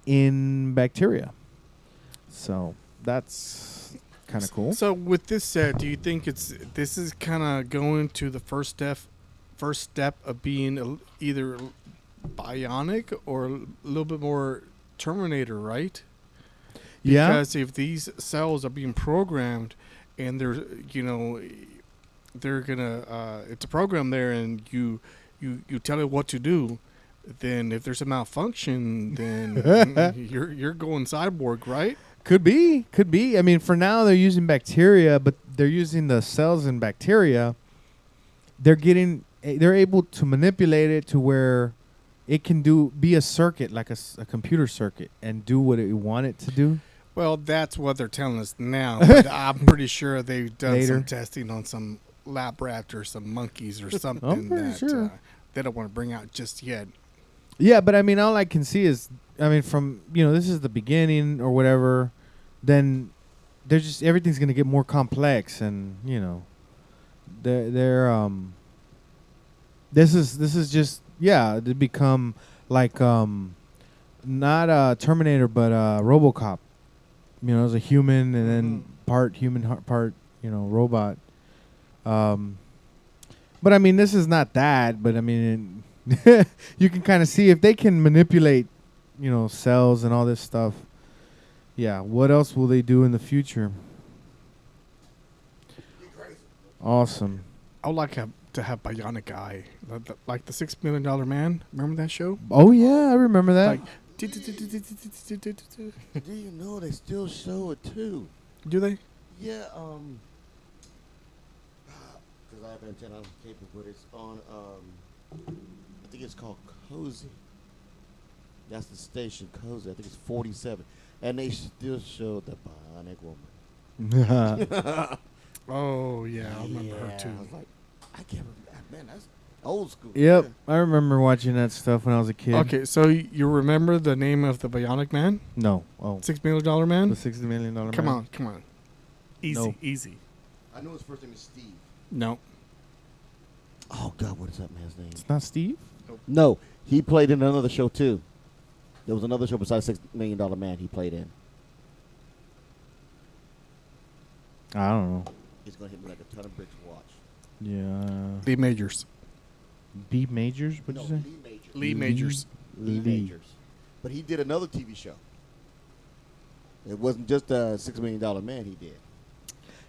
in bacteria. So that's kind of cool. So with this set, do you think this is kind of going to the first step of being either bionic or a little bit more Terminator, right? Yeah. Because if these cells are being programmed and they're gonna it's a program there, and you tell it what to do, then if there's a malfunction, then you're going cyborg, right? Could be. I mean, for now they're using bacteria, but they're using the cells in bacteria. They're able to manipulate it to where it can be a circuit, like a computer circuit, and do what it want it to do. Well, that's what they're telling us now. But I'm pretty sure they've done Later. some testing on some lab rats or some monkeys or something I'm pretty that sure. they don't want to bring out just yet. Yeah, but I mean, all I can see is, I mean, from this is the beginning or whatever. Then they're just everything's gonna get more complex, and they're this is just they become like not a Terminator but RoboCop. As a human and then part human, part robot. But I mean, this is not that. But I mean, you can kind of see if they can manipulate, cells and all this stuff. Yeah, what else will they do in the future? Awesome. I would like to have Bionic Eye, like the $6 Million Man. Remember that show? Oh yeah, I remember that. Like, Do you know they still show it too? do they? Yeah, because I have antenna on cable, but it's on, I think it's called Cozy. That's the station, Cozy. I think it's 47. And they still show the Bionic Woman. Oh yeah, I remember her too. I was like, I can't remember. Man, that's old school. Yep, Yeah. I remember watching that stuff when I was a kid. Okay, so you remember the name of the Bionic Man? No. Oh, $6 Million Man? the $60 million man. Come on. Easy, No. easy. I know his first name is Steve. No. Oh, God, what is that man's name? It's not Steve. No, he played in another show, too. There was another show besides $6 Million Man he played in. I don't know. He's going to hit me like a ton of bricks to watch. Yeah. Lee Majors. B Majors. What'd No, you say? Lee Majors. Lee Majors. Lee Majors. But he did another TV show. It wasn't just a $6 Million Man he did.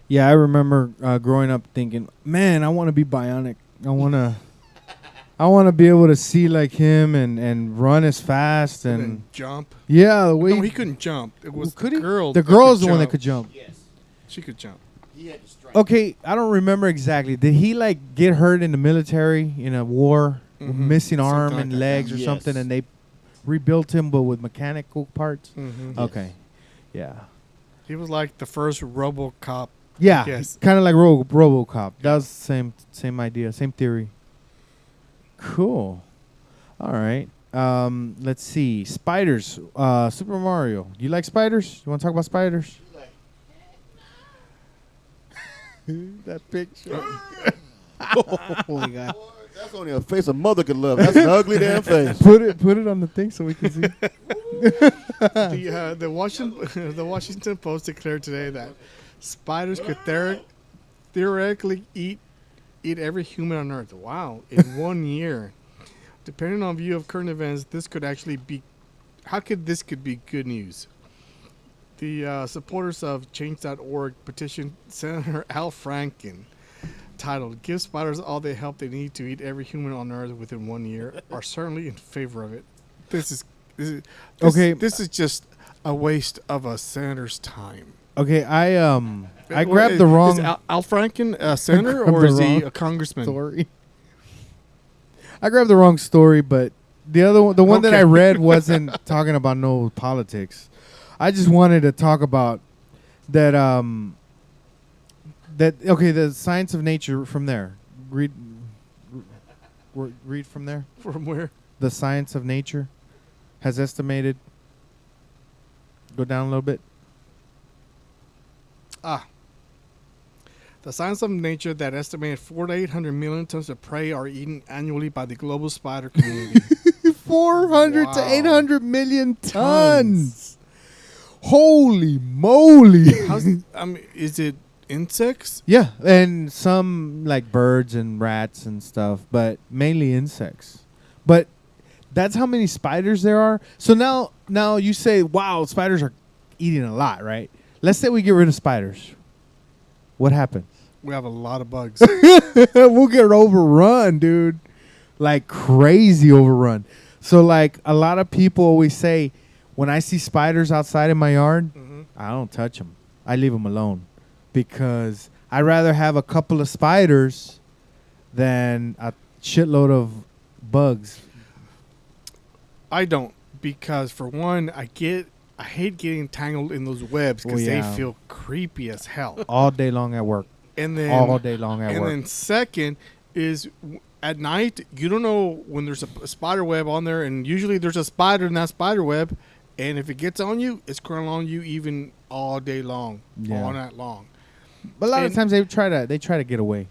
Yeah, I remember growing up thinking, man, I want to be bionic. I want to be able to see like him and run as fast And and then jump. yeah, the way No, he couldn't jump. It was could the he? girl. The that girl's the could one that jump. could jump. Yes. She could jump. He had to strike. Okay, I don't remember exactly. Did he like get hurt in the military in a war, Mhm. missing Something arm like and that, legs yeah. or Yes. something, and they rebuilt him but with mechanical parts? Mm-hmm. Yes. Okay, yeah, He was like the first RoboCop. yeah, Yes. kind of like RoboCop. That was the same idea, same theory. Cool. All right. Let's see. Spiders. Super Mario. You like spiders? You want to talk about spiders? That picture. Oh my god. That's only a face a mother could love. That's an ugly damn face. Put it on the thing so we can see. The Washington Post declared today that spiders could theoretically eat every human on Earth. Wow! In 1 year, depending on view of current events, this could actually be. How could this could be good news? The supporters of Change.org petitioned Senator Al Franken, titled "Give Spiders all the help they need to eat every human on Earth within 1 year," are certainly in favor of it. This is Okay. This is just a waste of a senator's time. Okay, I Or grabbed is- the wrong Is Al Franken a senator grabbed or the is he wrong a congressman? story. I grabbed the wrong story, but the other one, the one that I Okay. read wasn't talking about no politics. I just wanted to talk about that the science of nature from there. Read from there. From where? The science of nature has estimated. Go down a little bit. The science of nature that estimated 400 to 800 million tons of prey are eaten annually by the global spider community. 400 to Wow. 800 million tons. Holy moly! Is it insects? Yeah, and some like birds and rats and stuff, but mainly insects. But that's how many spiders there are. So now you say, wow, spiders are eating a lot, right? Let's say we get rid of spiders. What happens? We have a lot of bugs. We'll get overrun, dude. Like crazy overrun. So like a lot of people always say, when I see spiders outside in my yard, I don't touch them. I leave them alone because I'd rather have a couple of spiders than a shitload of bugs. I don't, because for one, I hate getting tangled in those webs because they feel creepy as hell. All day long at work. And then all day long at work. And then second is at night, you don't know when there's a spider web on there, and usually there's a spider in that spider web, and if it gets on you, it's crawling on you even all day long, all night long. But a lot of times they try to get away.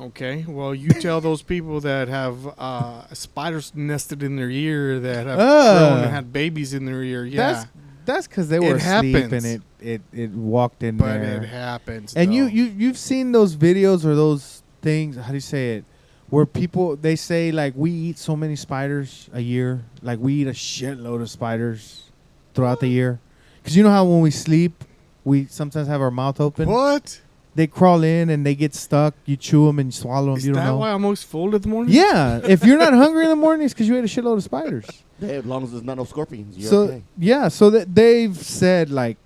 Okay, well, you tell those people that have spiders nested in their ear that have grown and had babies in their ear. Yeah, that's because they were asleep and it walked in there. But it happens. And you've seen those videos or those things. How do you say it? Where people they say like we eat so many spiders a year, like we eat a shitload of spiders throughout the year. Because you know how when we sleep, we sometimes have our mouth open. What? They crawl in and they get stuck. You chew them and you swallow them. Is you don't know. that why I'm always full in the morning? Yeah. If you're not hungry in the morning, it's because you ate a shitload of spiders. Yeah, as long as there's not no scorpions, you're So okay. yeah, so that they've said like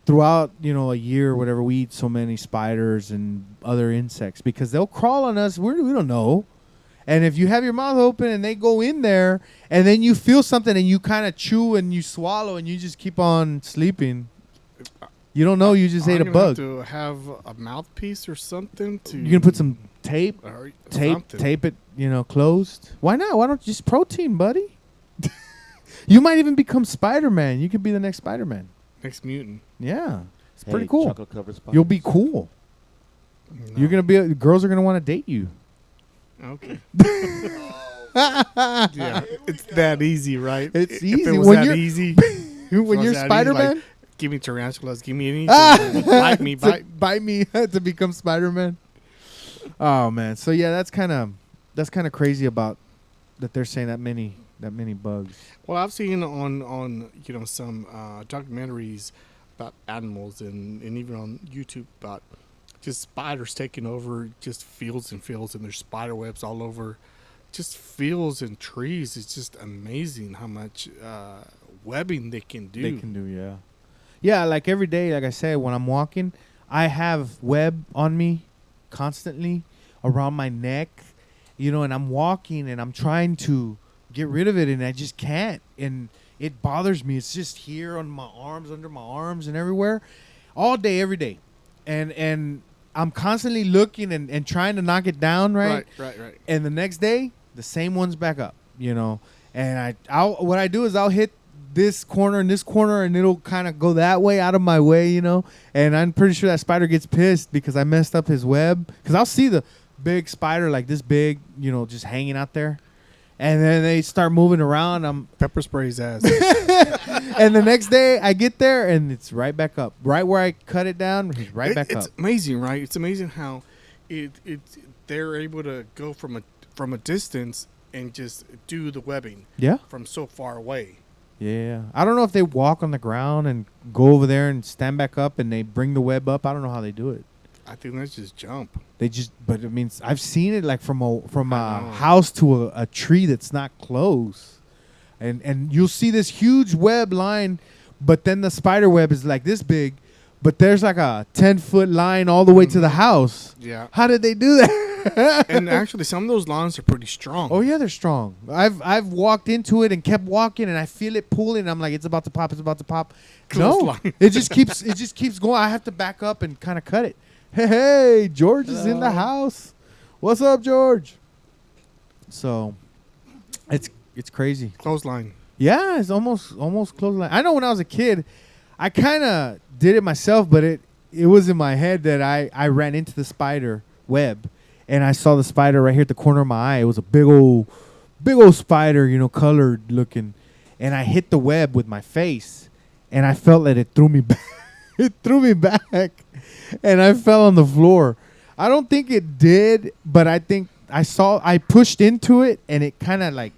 throughout a year or whatever, we eat so many spiders and other insects because they'll crawl on us. We don't know. And if you have your mouth open and they go in there and then you feel something and you kind of chew and you swallow and you just keep on sleeping, you don't know you just ate a bug. To have a mouthpiece or something to. You can put some tape, something. tape it, closed. Why not? Why don't you just protein, buddy? You might even become Spider-Man. You could be the next Spider-Man. Next mutant. Yeah, it's pretty cool. Chocolate-covered spiders. You'll be cool. No. You're gonna be. Girls are gonna want to date you. Okay. Yeah, it's that easy, right? It's If easy it was when that you're easy. when you're Spider-Man. Like, give me tarantulas. Give me anything. Bite me. Bite me to become Spider-Man. Oh man. So yeah, that's kind of crazy about that. They're saying that many bugs. Well, I've seen on some documentaries about animals and even on YouTube about just spiders taking over just fields and fields, and there's spider webs all over just fields and trees. It's just amazing how much webbing they can do. They can do, yeah. Yeah, like every day, like I said, when I'm walking, I have web on me constantly around my neck, and I'm walking and I'm trying to get rid of it and I just can't. And it bothers me. It's just here on my arms, under my arms and everywhere all day, every day. And I'm constantly looking and trying to knock it down, right? Right. And the next day, the same one's back up, And what I do is I'll hit this corner and it'll kind of go that way out of my way, And I'm pretty sure that spider gets pissed because I messed up his web. Because I'll see the big spider like this big, just hanging out there. And then they start moving around. Pepper spray his ass. And the next day I get there and it's right back up. Right where I cut it down, he's right back up. It's amazing, right? It's amazing how they're able to go from a distance and just do the webbing. Yeah. From so far away. Yeah. I don't know if they walk on the ground and go over there and stand back up and they bring the web up. I don't know how they do it. I think that's just jump. But it means I've seen it like from a house to a tree that's not close, and you'll see this huge web line, but then the spider web is like this big, but there's like a 10-foot line all the way to the house. Yeah. How did they do that? And actually, some of those lines are pretty strong. Oh yeah, they're strong. I've walked into it and kept walking, and I feel it pulling. And I'm like, it's about to pop. It's about to pop. Close No, line. it just keeps going. I have to back up and kind of cut it. Hey, George is in the house. What's up, George? So, it's crazy. Clothesline. Yeah, it's almost clothesline. I know when I was a kid, I kind of did it myself, but it was in my head that I ran into the spider web, and I saw the spider right here at the corner of my eye. It was a big old spider, colored looking, and I hit the web with my face. and I felt that it threw me back. It threw me back, and I fell on the floor. I don't think it did, but I think I pushed into it, and it kind of like,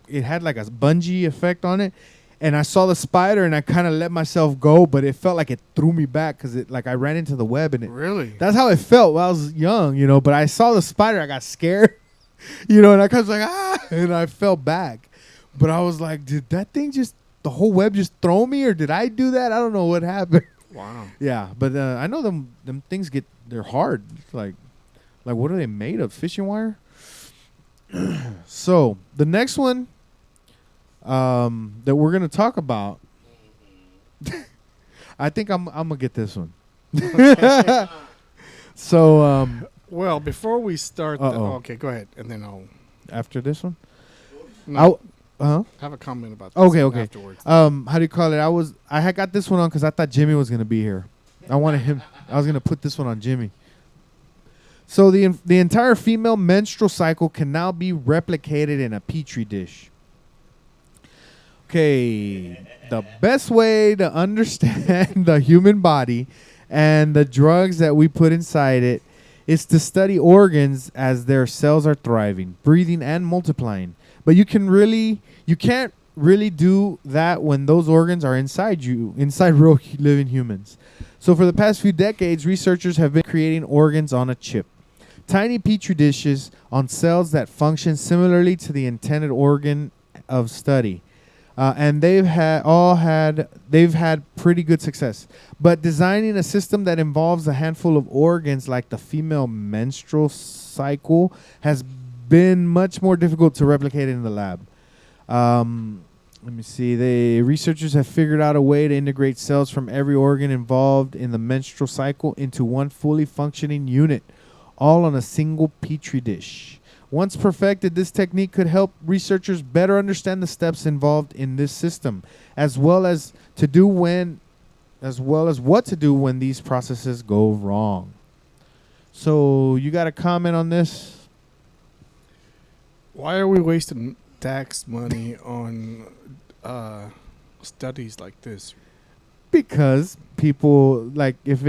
it had like a bungee effect on it, and I saw the spider, and I kind of let myself go, but it felt like it threw me back because it like I ran into the web, and it. Really? That's how it felt when I was young, you know. But I saw the spider, I got scared, you know, and I kind of was like and I fell back. But I was like, did that thing just the whole web just throw me, or did I do that? I don't know what happened. Wow. Yeah, but I know them things they're hard. Like what are they made of? Fishing wire? So the next one that we're gonna talk about, I think I'm gonna get this one. So Well, before we start, okay, go ahead, and then I'll after this one, no, huh? have a comment about this Okay. afterwards. How do you call it? I had got this one on because I thought Jimmy was gonna be here. I wanted him. I was gonna put this one on Jimmy. So the entire female menstrual cycle can now be replicated in a petri dish. Okay, the best way to understand the human body and the drugs that we put inside it is to study organs as their cells are thriving, breathing, and multiplying. But you can't really do that when those organs are inside real living humans. So for the past few decades, researchers have been creating organs on a chip. Tiny petri dishes on cells that function similarly to the intended organ of study. And they've had pretty good success. But designing a system that involves a handful of organs like the female menstrual cycle has been much more difficult to replicate in the lab. Let me see. The researchers have figured out a way to integrate cells from every organ involved in the menstrual cycle into one fully functioning unit, all on a single petri dish. Once perfected, this technique could help researchers better understand the steps involved in this system, as well as what to do when these processes go wrong. So, you got a comment on this? Why are we wasting tax money on studies like this? Because people like if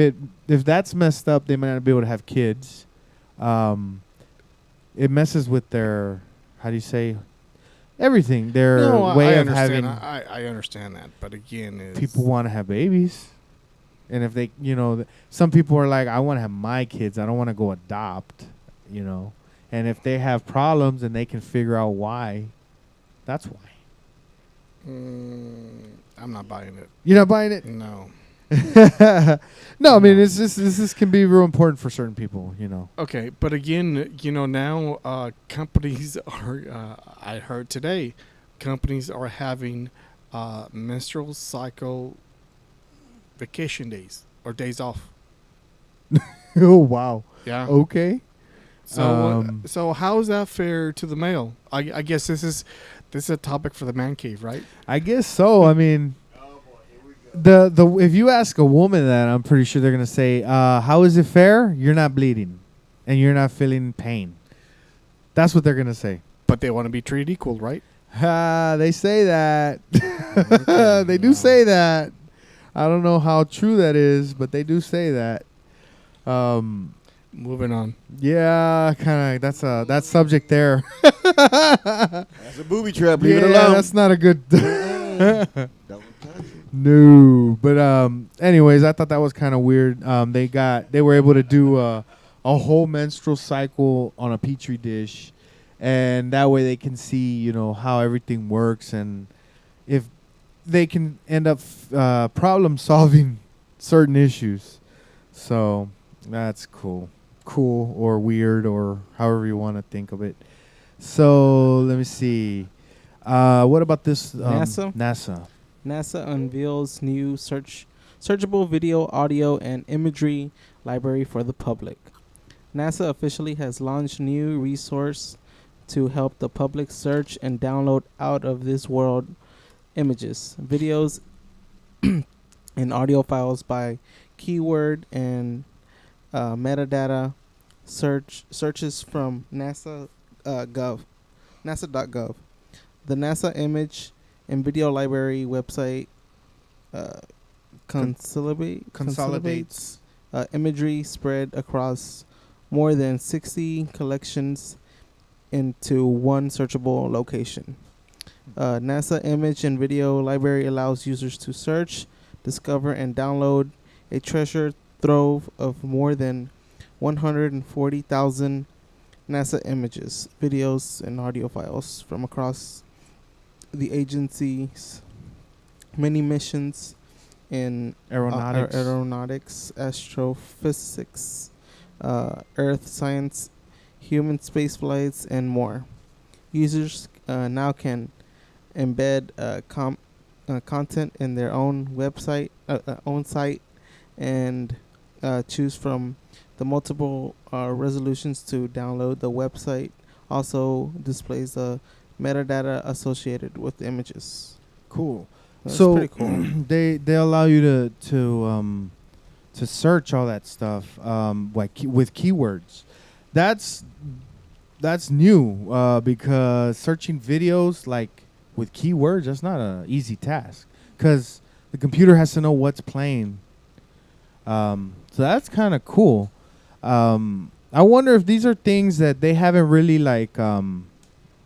that's messed up, they might not be able to have kids. It messes with their, how do you say, everything. Their way of having. I understand that, but again, people want to have babies, and if they, some people are like, I want to have my kids. I don't want to go adopt, And if they have problems and they can figure out why, that's why. I'm not buying it. You're not buying it? No. No, I mean this can be real important for certain people, Okay, but again, now companies are. I heard today, companies are having menstrual cycle vacation days or days off. Oh wow. Yeah. Okay. So how is that fair to the male? I guess this is a topic for the man cave, right? I guess so. I mean, the if you ask a woman that, I'm pretty sure they're gonna say, "How is it fair? You're not bleeding, and you're not feeling pain." That's what they're gonna say. But they want to be treated equal, right? They say that. They do say that. I don't know how true that is, but they do say that. Moving on. Yeah, kind of. That's that subject there. That's a booby trap. Leave it alone. That's not a good. Don't touch it. No, but anyways, I thought that was kind of weird. They were able to do a whole menstrual cycle on a petri dish, and that way they can see how everything works, and if they can end up problem solving certain issues. So that's cool or weird or however you want to think of it. So let me see. What about this? NASA unveils new searchable video, audio, and imagery library for the public. NASA officially has launched new resource to help the public search and download out-of-this-world images, videos, and audio files by keyword and metadata searches from NASA.gov. The NASA Image and Video Library website uh, consolidates imagery spread across more than 60 collections into one searchable location. NASA Image and Video Library allows users to search, discover, and download a treasure trove of more than 140,000 NASA images, videos, and audio files from across the agency's many missions in aeronautics, astrophysics, earth science, human space flights, and more. Users now can embed content in their own website, own site, and choose from the multiple resolutions to download. The website also displays the metadata associated with the images. Cool. That's So pretty cool. they allow you to search all that stuff with keywords. That's new because searching videos like with keywords, that's not an easy task because the computer has to know what's playing. So that's kind of cool. I wonder if these are things that they haven't really like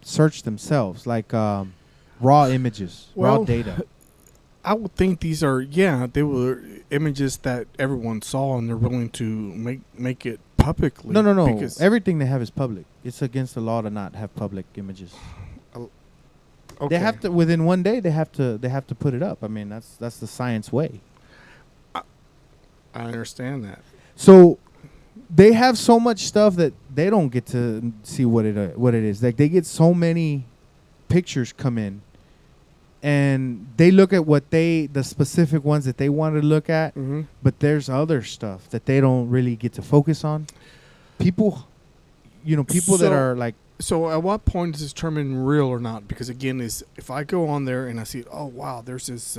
searched themselves, like raw images, raw Well, data. I would think these are they were images that everyone saw and they're willing to make it publicly. No. Because Everything they have is public. It's against the law to not have public images. okay. They have to within one day. They have to put it up. I mean, that's the science way. I understand that. So they have so much stuff that they don't get to see what it is. Like they get so many pictures come in, and they look at the specific ones that they want to look at. Mm-hmm. But there's other stuff that they don't really get to focus on. People that So- are like. So at what point is this determined real or not? Because again, if I go on there and I see, oh wow, there's this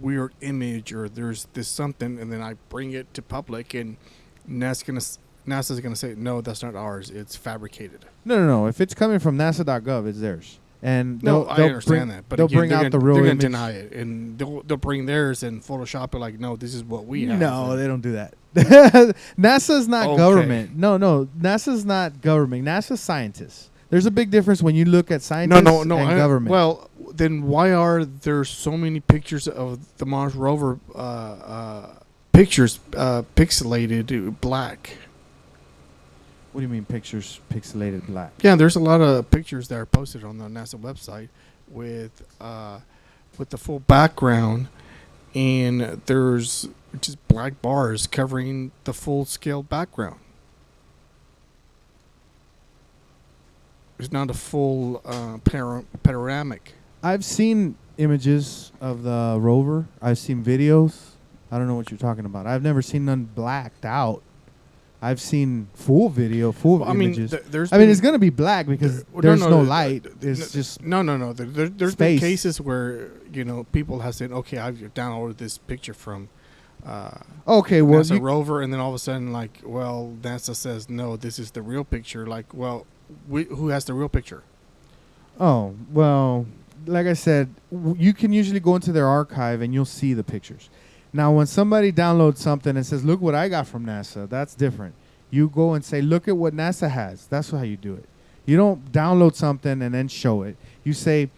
weird image or there's this something, and then I bring it to public, and NASA's gonna say, no, that's not ours. It's fabricated. No. If it's coming from NASA.gov, it's theirs. And No, they'll I bring- understand that, but they'll again, bring they're out gonna, the real they're image. gonna deny it, and they'll bring theirs and Photoshop it like, no, this is what we have. No, they don't do that. NASA's not Okay. government. No, NASA's not government. NASA's scientists. There's a big difference when you look at scientists no. and I- government. Well, then why are there so many pictures of the Mars rover pictures pixelated black? What do you mean pictures pixelated black? Yeah, there's a lot of pictures that are posted on the NASA website with the full background, and there's just black bars covering the full scale background. It's not a full panoramic. I've seen images of the rover. I've seen videos. I don't know what you're talking about. I've never seen none blacked out. I've seen full video, full Well, I mean, images. there's I mean, been- it's going to be black because Well, there's no th- light. th- It's just no. There's been space. cases where people have said, "Okay, I've downloaded this picture from okay. Well, NASA rover," and then all of a sudden, like, well, NASA says no, this is the real picture. Like, well, who has the real picture? oh well, like I said, you can usually go into their archive and you'll see the pictures. Now, when somebody downloads something and says, "Look what I got from NASA," that's different. You go and say, "Look at what NASA has." That's how you do it. You don't download something and then show it. You say,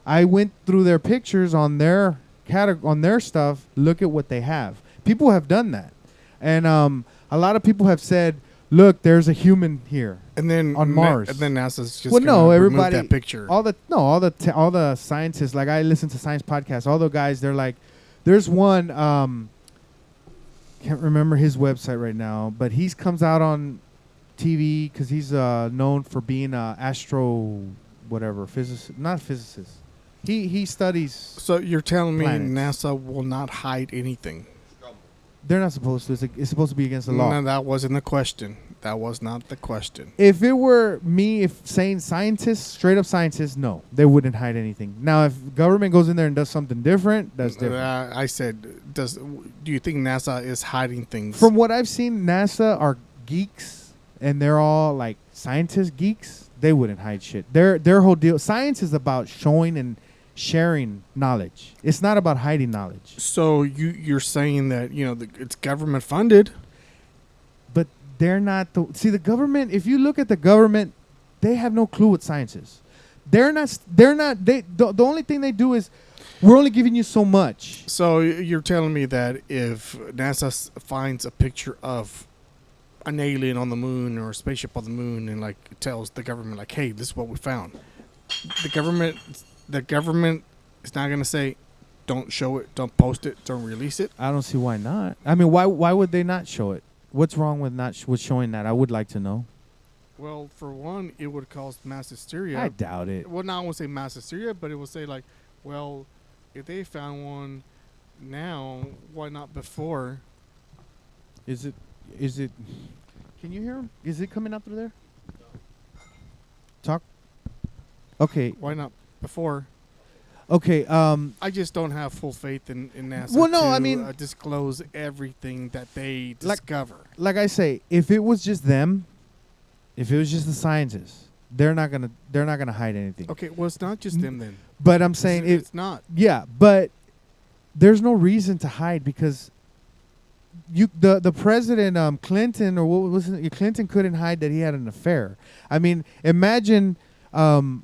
"I went through their pictures on their on their stuff. Look at what they have." People have done that, and a lot of people have said, "Look, there's a human here." And then On Mars. and then NASA's just Well, no, gonna remove everybody- that picture. All the scientists, like I listen to science podcasts, all the guys, they're like, there's one, can't remember his website right now, but he comes out on TV because he's known for being a physicist, not physicist. He studies. So you're telling me planets. NASA will not hide anything? They're not supposed to. It's supposed to be against the law. No, that wasn't the question. That was not the question. If it were me, if saying scientists, straight up scientists, no, they wouldn't hide anything. Now, if government goes in there and does something different, that's different. I said, do you think NASA is hiding things? From what I've seen, NASA are geeks, and they're all like scientist geeks. They wouldn't hide shit. Their whole deal, science is about showing and sharing knowledge. It's not about hiding knowledge. So you're saying that it's government funded. But they're not the government. If you look at the government, they have no clue what science is. They're not. The only thing they do is we're only giving you so much. So you're telling me that if NASA finds a picture of an alien on the moon or a spaceship on the moon and like tells the government like, hey, this is what we found, the government is not going to say, don't show it, don't post it, don't release it. I don't see why not. I mean, why would they not show it? What's wrong with with showing that? I would like to know. Well, for one, it would cause mass hysteria. I doubt it. Well, not I won't say mass hysteria, but it will say like, well, if they found one now, why not before? Is it? Can you hear him? Is it coming up through there? Talk. Okay. Why not before? Okay. I just don't have full faith in NASA. Well, no, to, I mean, disclose everything that they discover. Like I say, if it was just them, if it was just the scientists, they're not gonna hide anything. Okay, well, it's not just them then. But I'm saying it's not. Yeah, but there's no reason to hide because the president Clinton or what was it? Clinton couldn't hide that he had an affair. I mean, imagine them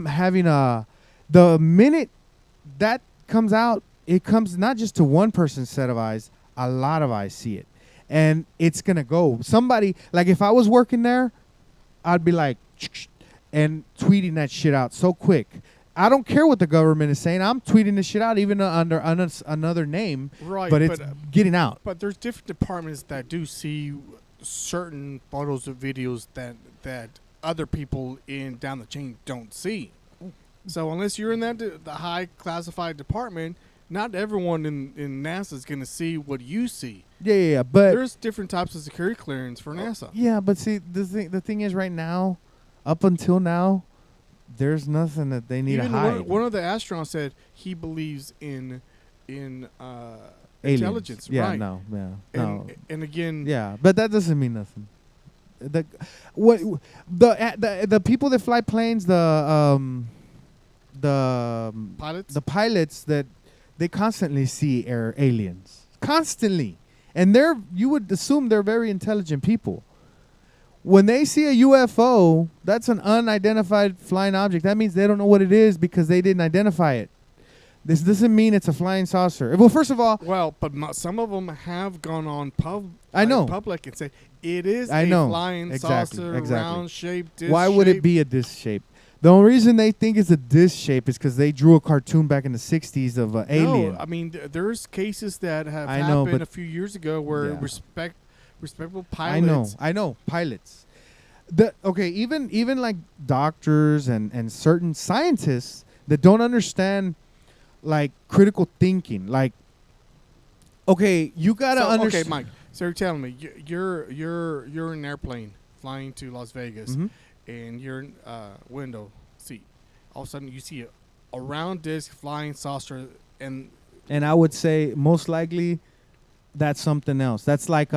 having the minute that comes out, it comes not just to one person's set of eyes, a lot of eyes see it. And it's going to go. Somebody, like if I was working there, I'd be like, and tweeting that shit out so quick. I don't care what the government is saying. I'm tweeting this shit out even under another name. Right. But it's getting out. But there's different departments that do see certain photos or videos that other people down the chain don't see. So unless you're in the high classified department, not everyone in NASA is going to see what you see. Yeah. But there's different types of security clearance for NASA. Yeah, but see, the thing is, right now, up until now, there's nothing that they need to hide. One of the astronauts said he believes in intelligence. Yeah, right? No. And again, yeah, but that doesn't mean nothing. The people that fly planes, the pilots that they constantly see aliens constantly, and you would assume they're very intelligent people. When they see a UFO, that's an unidentified flying object. That means they don't know what it is because they didn't identify it. This doesn't mean it's a flying saucer. Well, first of all, but some of them have gone on public and say it is a flying saucer, round shaped, disc Why would it be a disc shape? The only reason they think it's a disc shape is because they drew a cartoon back in the 60s of an alien. No, I mean, there's cases that have happened a few years ago where respectable pilots. I know pilots. Even like doctors and certain scientists that don't understand like critical thinking. Like, okay, you gotta understand. Okay, Mike. So you're telling me you're in an airplane flying to Las Vegas, and you're in window seat. All of a sudden, you see a round disc flying saucer, and I would say most likely that's something else. That's like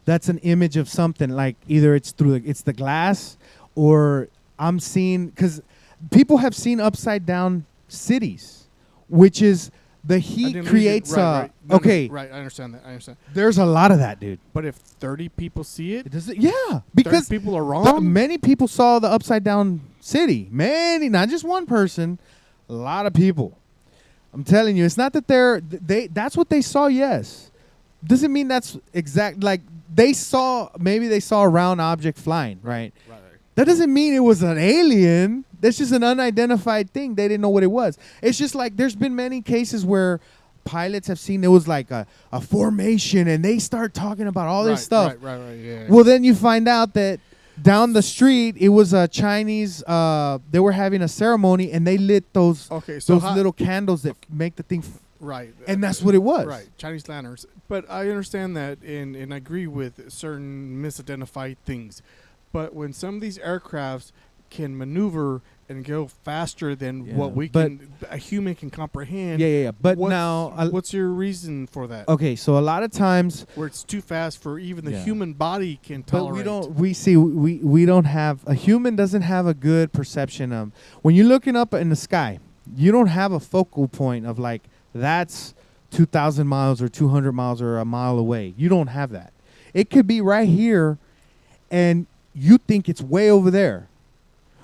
that's an image of something. Like either it's it's the glass, or I'm seeing, because people have seen upside down cities, which is the heat creates right. Okay, right. I understand that. There's a lot of that, dude. But if 30 people see it, because 30 people are wrong. Many people saw the upside down city. Many, not just one person. A lot of people. I'm telling you, it's not that that's what they saw. Yes, doesn't mean that's exact. Like maybe they saw a round object flying. Right. That doesn't mean it was an alien. That's just an unidentified thing. They didn't know what it was. It's just like there's been many cases where pilots have seen it was like a formation, and they start talking about all this stuff. Right, yeah. Well, then you find out that down the street, it was a Chinese, they were having a ceremony, and they lit those little candles that make the thing. Right. And that's what it was. Right, Chinese lanterns. But I understand that, and I agree with certain misidentified things. But when some of these aircrafts can maneuver and go faster than what a human can comprehend. Yeah. But what's your reason for that? Okay, so a lot of times where it's too fast for even the human body can tolerate. But we don't have, a human doesn't have a good perception of when you're looking up in the sky. You don't have a focal point of like that's 2,000 miles or 200 miles or a mile away. You don't have that. It could be right here, and you think it's way over there,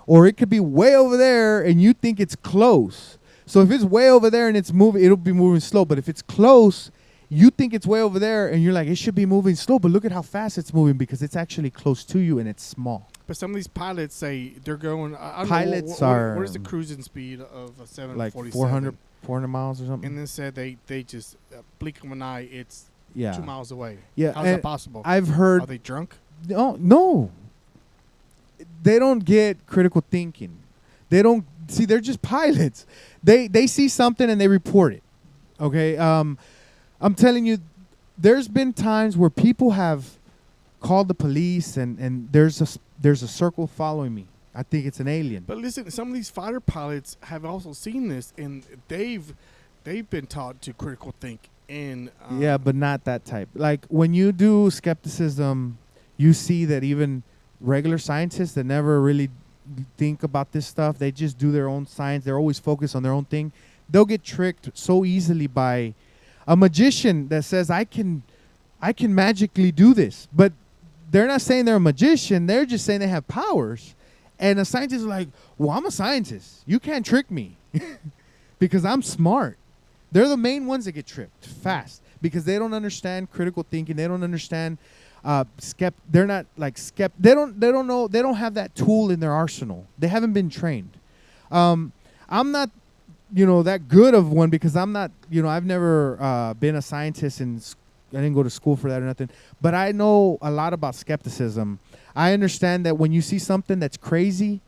or it could be way over there, and you think it's close. So if it's way over there and it's moving, it'll be moving slow. But if it's close, you think it's way over there, and you're like, it should be moving slow. But look at how fast it's moving because it's actually close to you and it's small. But some of these pilots say they're going. I don't Pilots know, are what is the cruising speed of a 747? Like 400 miles or something. And then said they just blink of an eye. It's Yeah. 2 miles away. Yeah, How's that and possible? I've heard. Are they drunk? No. They don't get critical thinking. They don't see. They're just pilots. They see something and they report it. Okay. I'm telling you, there's been times where people have called the police and there's a circle following me. I think it's an alien. But listen, some of these fighter pilots have also seen this, and they've been taught to critical think. And Yeah, but not that type. Like when you do skepticism, you see that even regular scientists that never really think about this stuff, they just do their own science. They're always focused on their own thing. They'll get tricked so easily by a magician that says, I can magically do this. But they're not saying they're a magician. They're just saying they have powers. And a scientist is like, well, I'm a scientist. You can't trick me because I'm smart. They're the main ones that get tricked fast because they don't understand critical thinking. They don't understand they're not like they don't know. They don't have that tool in their arsenal. They haven't been trained. I'm not, that good of one because I'm not, I've never been a scientist and I didn't go to school for that or nothing. But I know a lot about skepticism. I understand that when you see something that's crazy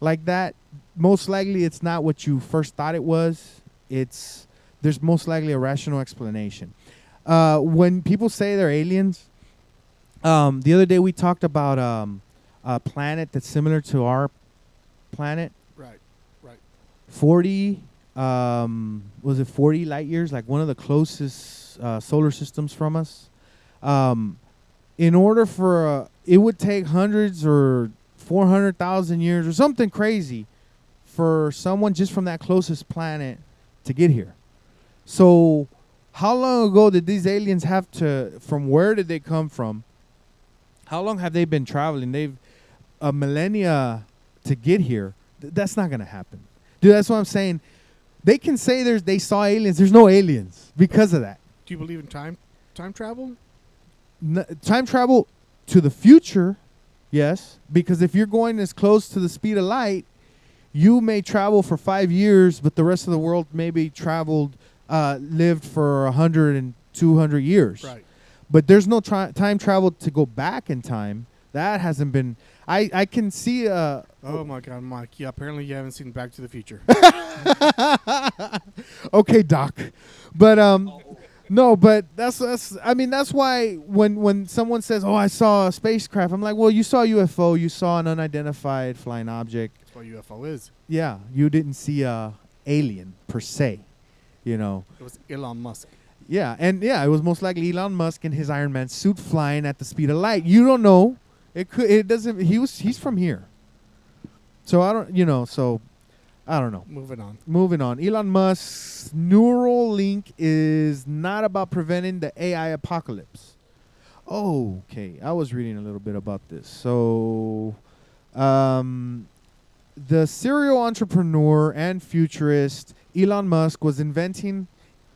like that, most likely it's not what you first thought it was. There's most likely a rational explanation. When people say they're aliens, the other day we talked about a planet that's similar to our planet. Right. 40, was it 40 light years? Like one of the closest solar systems from us. In order for it would take hundreds or 400,000 years or something crazy for someone just from that closest planet to get here. So how long ago did these aliens have to, from where did they come from? How long have they been traveling? They've a millennia to get here. That's not going to happen. Dude, that's what I'm saying. They can say they saw aliens. There's no aliens because of that. Do you believe in time travel? Time travel to the future, yes, because if you're going as close to the speed of light, you may travel for 5 years, but the rest of the world maybe lived for 100 and 200 years. Right. But there's no time travel to go back in time. That hasn't been. I can see. Oh my God, Mike! Yeah, apparently you haven't seen Back to the Future. Okay, Doc, but no, but that's. I mean, that's why when someone says, "Oh, I saw a spacecraft," I'm like, "Well, you saw a UFO. You saw an unidentified flying object." That's what UFO is. Yeah, you didn't see a alien per se. It was Elon Musk. Yeah, and it was most likely Elon Musk in his Iron Man suit flying at the speed of light. You don't know. It doesn't. He's from here. So I don't. So I don't know. Moving on. Elon Musk's Neuralink is not about preventing the AI apocalypse. Okay, I was reading a little bit about this. So, the serial entrepreneur and futurist Elon Musk was inventing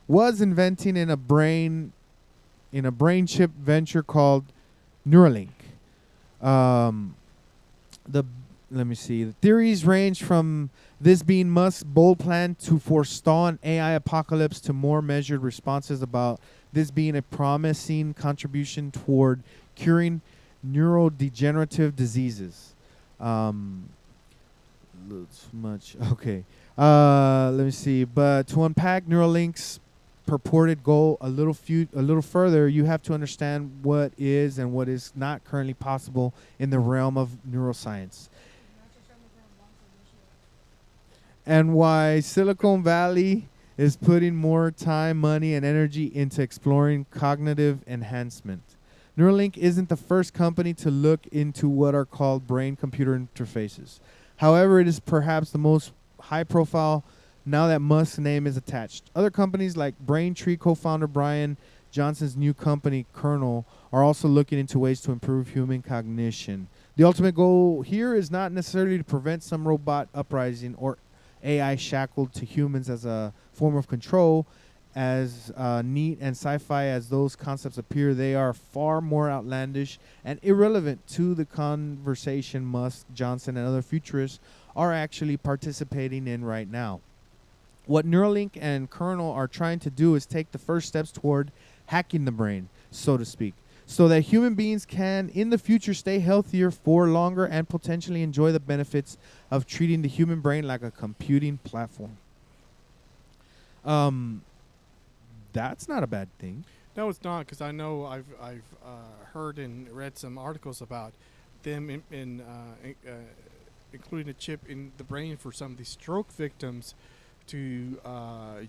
in a brain chip venture called Neuralink. Let me see. The theories range from this being Musk's bold plan to forestall an AI apocalypse to more measured responses about this being a promising contribution toward curing neurodegenerative diseases. Okay. Let me see. But to unpack Neuralink's purported goal a little further, you have to understand what is and what is not currently possible in the realm of neuroscience, and why Silicon Valley is putting more time, money, and energy into exploring cognitive enhancement. Neuralink isn't the first company to look into what are called brain-computer interfaces. However, it is perhaps the most high-profile now that Musk's name is attached. Other companies like Braintree co-founder Brian Johnson's new company, Kernel, are also looking into ways to improve human cognition. The ultimate goal here is not necessarily to prevent some robot uprising or AI shackled to humans as a form of control. As neat and sci-fi as those concepts appear, they are far more outlandish and irrelevant to the conversation Musk, Johnson, and other futurists are actually participating in right now. What Neuralink and Kernel are trying to do is take the first steps toward hacking the brain, so to speak, so that human beings can, in the future, stay healthier for longer and potentially enjoy the benefits of treating the human brain like a computing platform. That's not a bad thing. No, it's not, because I know I've heard and read some articles about them including a chip in the brain for some of these stroke victims to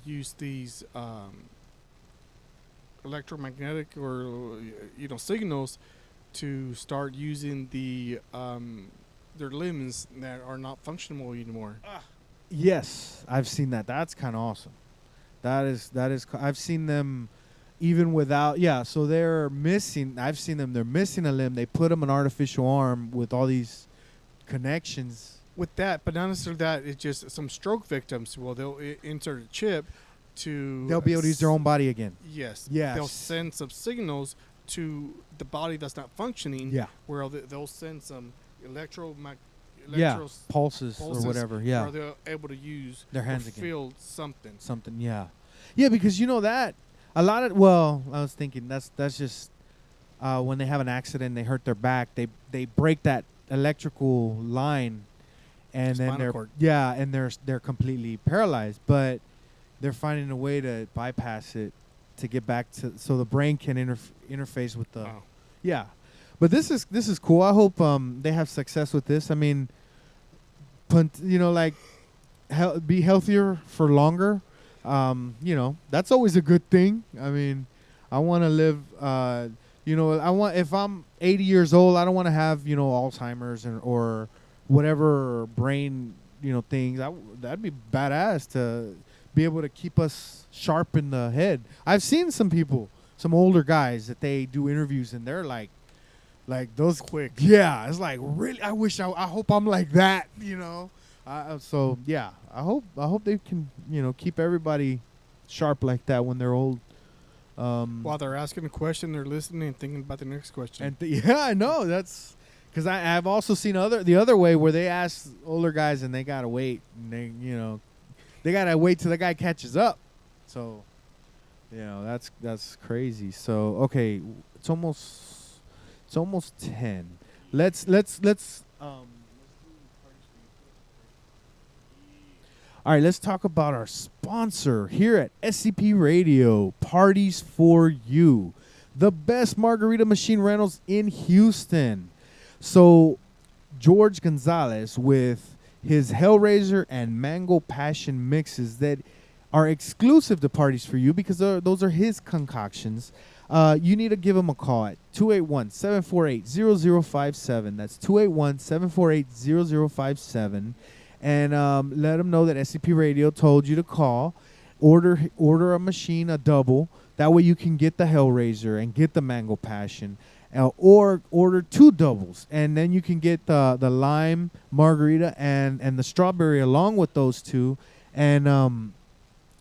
use these electromagnetic or signals to start using the their limbs that are not functional anymore. Yes, I've seen that. That's kind of awesome. That is. I've seen them even without. Yeah, so they're missing. I've seen them. They're missing a limb. They put them an artificial arm with all these connections. With that, but not necessarily that. It's just some stroke victims. Well, they'll insert a chip to. They'll be able to use their own body again. Yes. Yes. They'll send some signals to the body that's not functioning. Yeah. Where they'll send some pulses or whatever. Yeah. Where they're able to use their hands or again. feel something. Something. Yeah. Yeah, because that a lot of. Well, I was thinking that's just when they have an accident, they hurt their back. They break that electrical line. And then they're completely paralyzed, but they're finding a way to bypass it to get back to so the brain can interface with the yeah. But this is cool. I hope they have success with this. I mean, be healthier for longer. That's always a good thing. I mean, I want to live. If I'm 80 years old, I don't want to have Alzheimer's or whatever brain things. That'd be badass to be able to keep us sharp in the head. I've seen some people, some older guys that they do interviews and they're like those quick. Yeah, it's like really. I hope I'm like that. So yeah, I hope they can keep everybody sharp like that when they're old. While they're asking a question, they're listening and thinking about the next question. And I know that's. Because I've also seen the other way where they ask older guys and they gotta wait and they gotta wait till the guy catches up. So, that's crazy. So okay, it's almost 10. Let's all right, let's talk about our sponsor here at SCP Radio, Parties for You, the best margarita machine rentals in Houston. So, George Gonzalez with his Hellraiser and Mango Passion mixes that are exclusive to Parties for You because those are his concoctions. You need to give him a call at 281-748-0057. That's 281-748-0057. And let him know that SCP Radio told you to call. Order a machine, a double. That way you can get the Hellraiser and get the Mango Passion. Or order 2 doubles, and then you can get the lime margarita and the strawberry along with those 2, and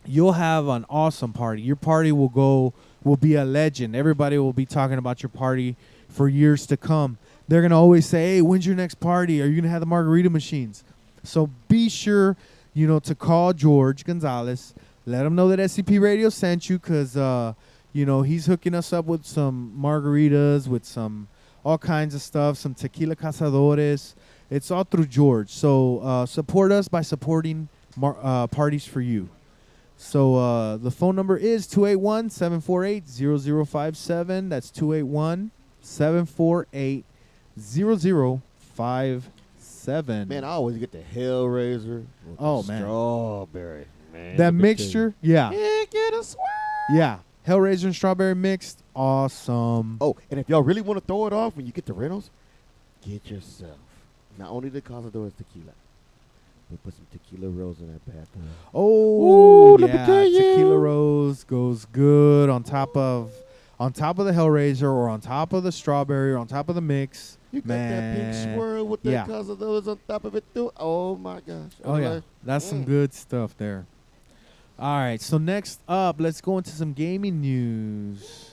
you'll have an awesome party. Your party will be a legend. Everybody will be talking about your party for years to come. They're gonna always say, "Hey, when's your next party? Are you gonna have the margarita machines?" So be sure to call George Gonzalez. Let him know that SCP Radio sent you, because he's hooking us up with some margaritas, with some all kinds of stuff, some tequila cazadores. It's all through George. So support us by supporting Parties for You. So the phone number is 281-748-0057. That's 281-748-0057. Man, I always get the Hellraiser with the strawberry. Man, that mixture, yeah. Get a swear. Yeah. Hellraiser and strawberry mixed, awesome. Oh, and if y'all really want to throw it off when you get the rentals, get yourself not only the Cazadores tequila, We'll put some tequila rolls in that bad boy. Oh, Ooh, let me yeah, tell you. tequila rose goes good on top of the Hellraiser or on top of the strawberry or on top of the mix. You got that pink Man. swirl with Yeah. the cause of those on top of it too. Oh my gosh. Oh yeah, Alright. that's some good stuff there. All right, so next up, let's go into some gaming news.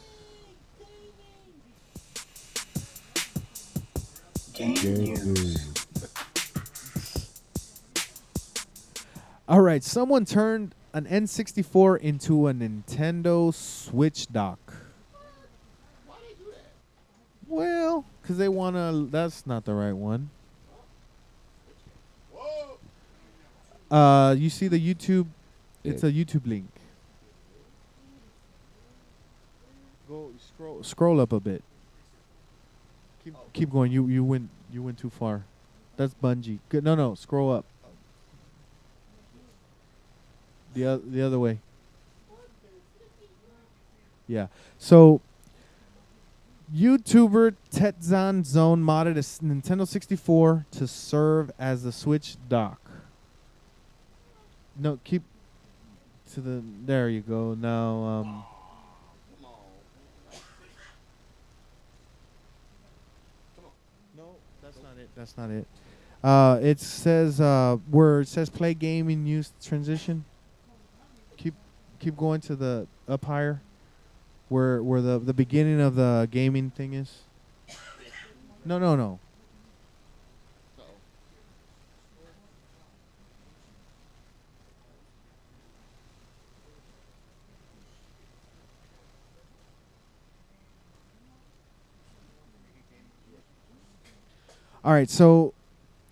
All right, someone turned an N64 into a Nintendo Switch dock. Why they do that? Well, because they want to. That's not the right one. Whoa. You see the YouTube? It's a YouTube link. Go scroll up a bit. Keep going. You went too far. That's Bungie. Good. No, scroll up. The other way. Yeah. So YouTuber Tetzan Zone modded a Nintendo 64 to serve as the Switch dock. No, keep to the. There you go. Now, no, that's not it. That's not it. It says where it says play game in use transition. Keep going to the up higher, where the beginning of the gaming thing is. No. All right, so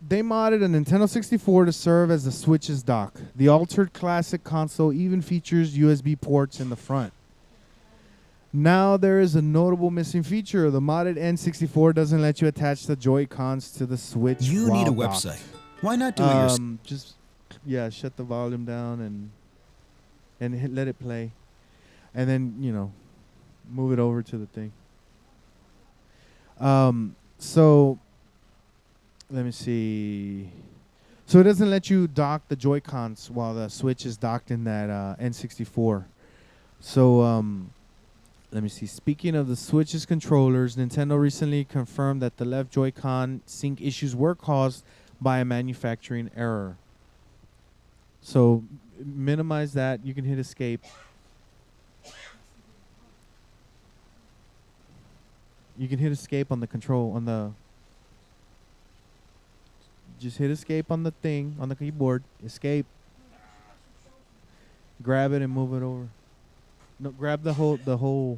they modded a Nintendo 64 to serve as the Switch's dock. The altered classic console even features USB ports in the front. Now there is a notable missing feature. The modded N64 doesn't let you attach the Joy-Cons to the Switch. You while need a docked. website. Why not do it yourself? Just shut the volume down and let it play, and then move it over to the thing. So let me see. So it doesn't let you dock the Joy-Cons while the Switch is docked in that N64. So let me see. Speaking of the Switch's controllers, Nintendo recently confirmed that the left Joy-Con sync issues were caused by a manufacturing error. So minimize that. You can hit escape. You can hit escape on the control on the. Just hit escape on the thing on the keyboard. Escape. Grab it and move it over. No, grab the whole. The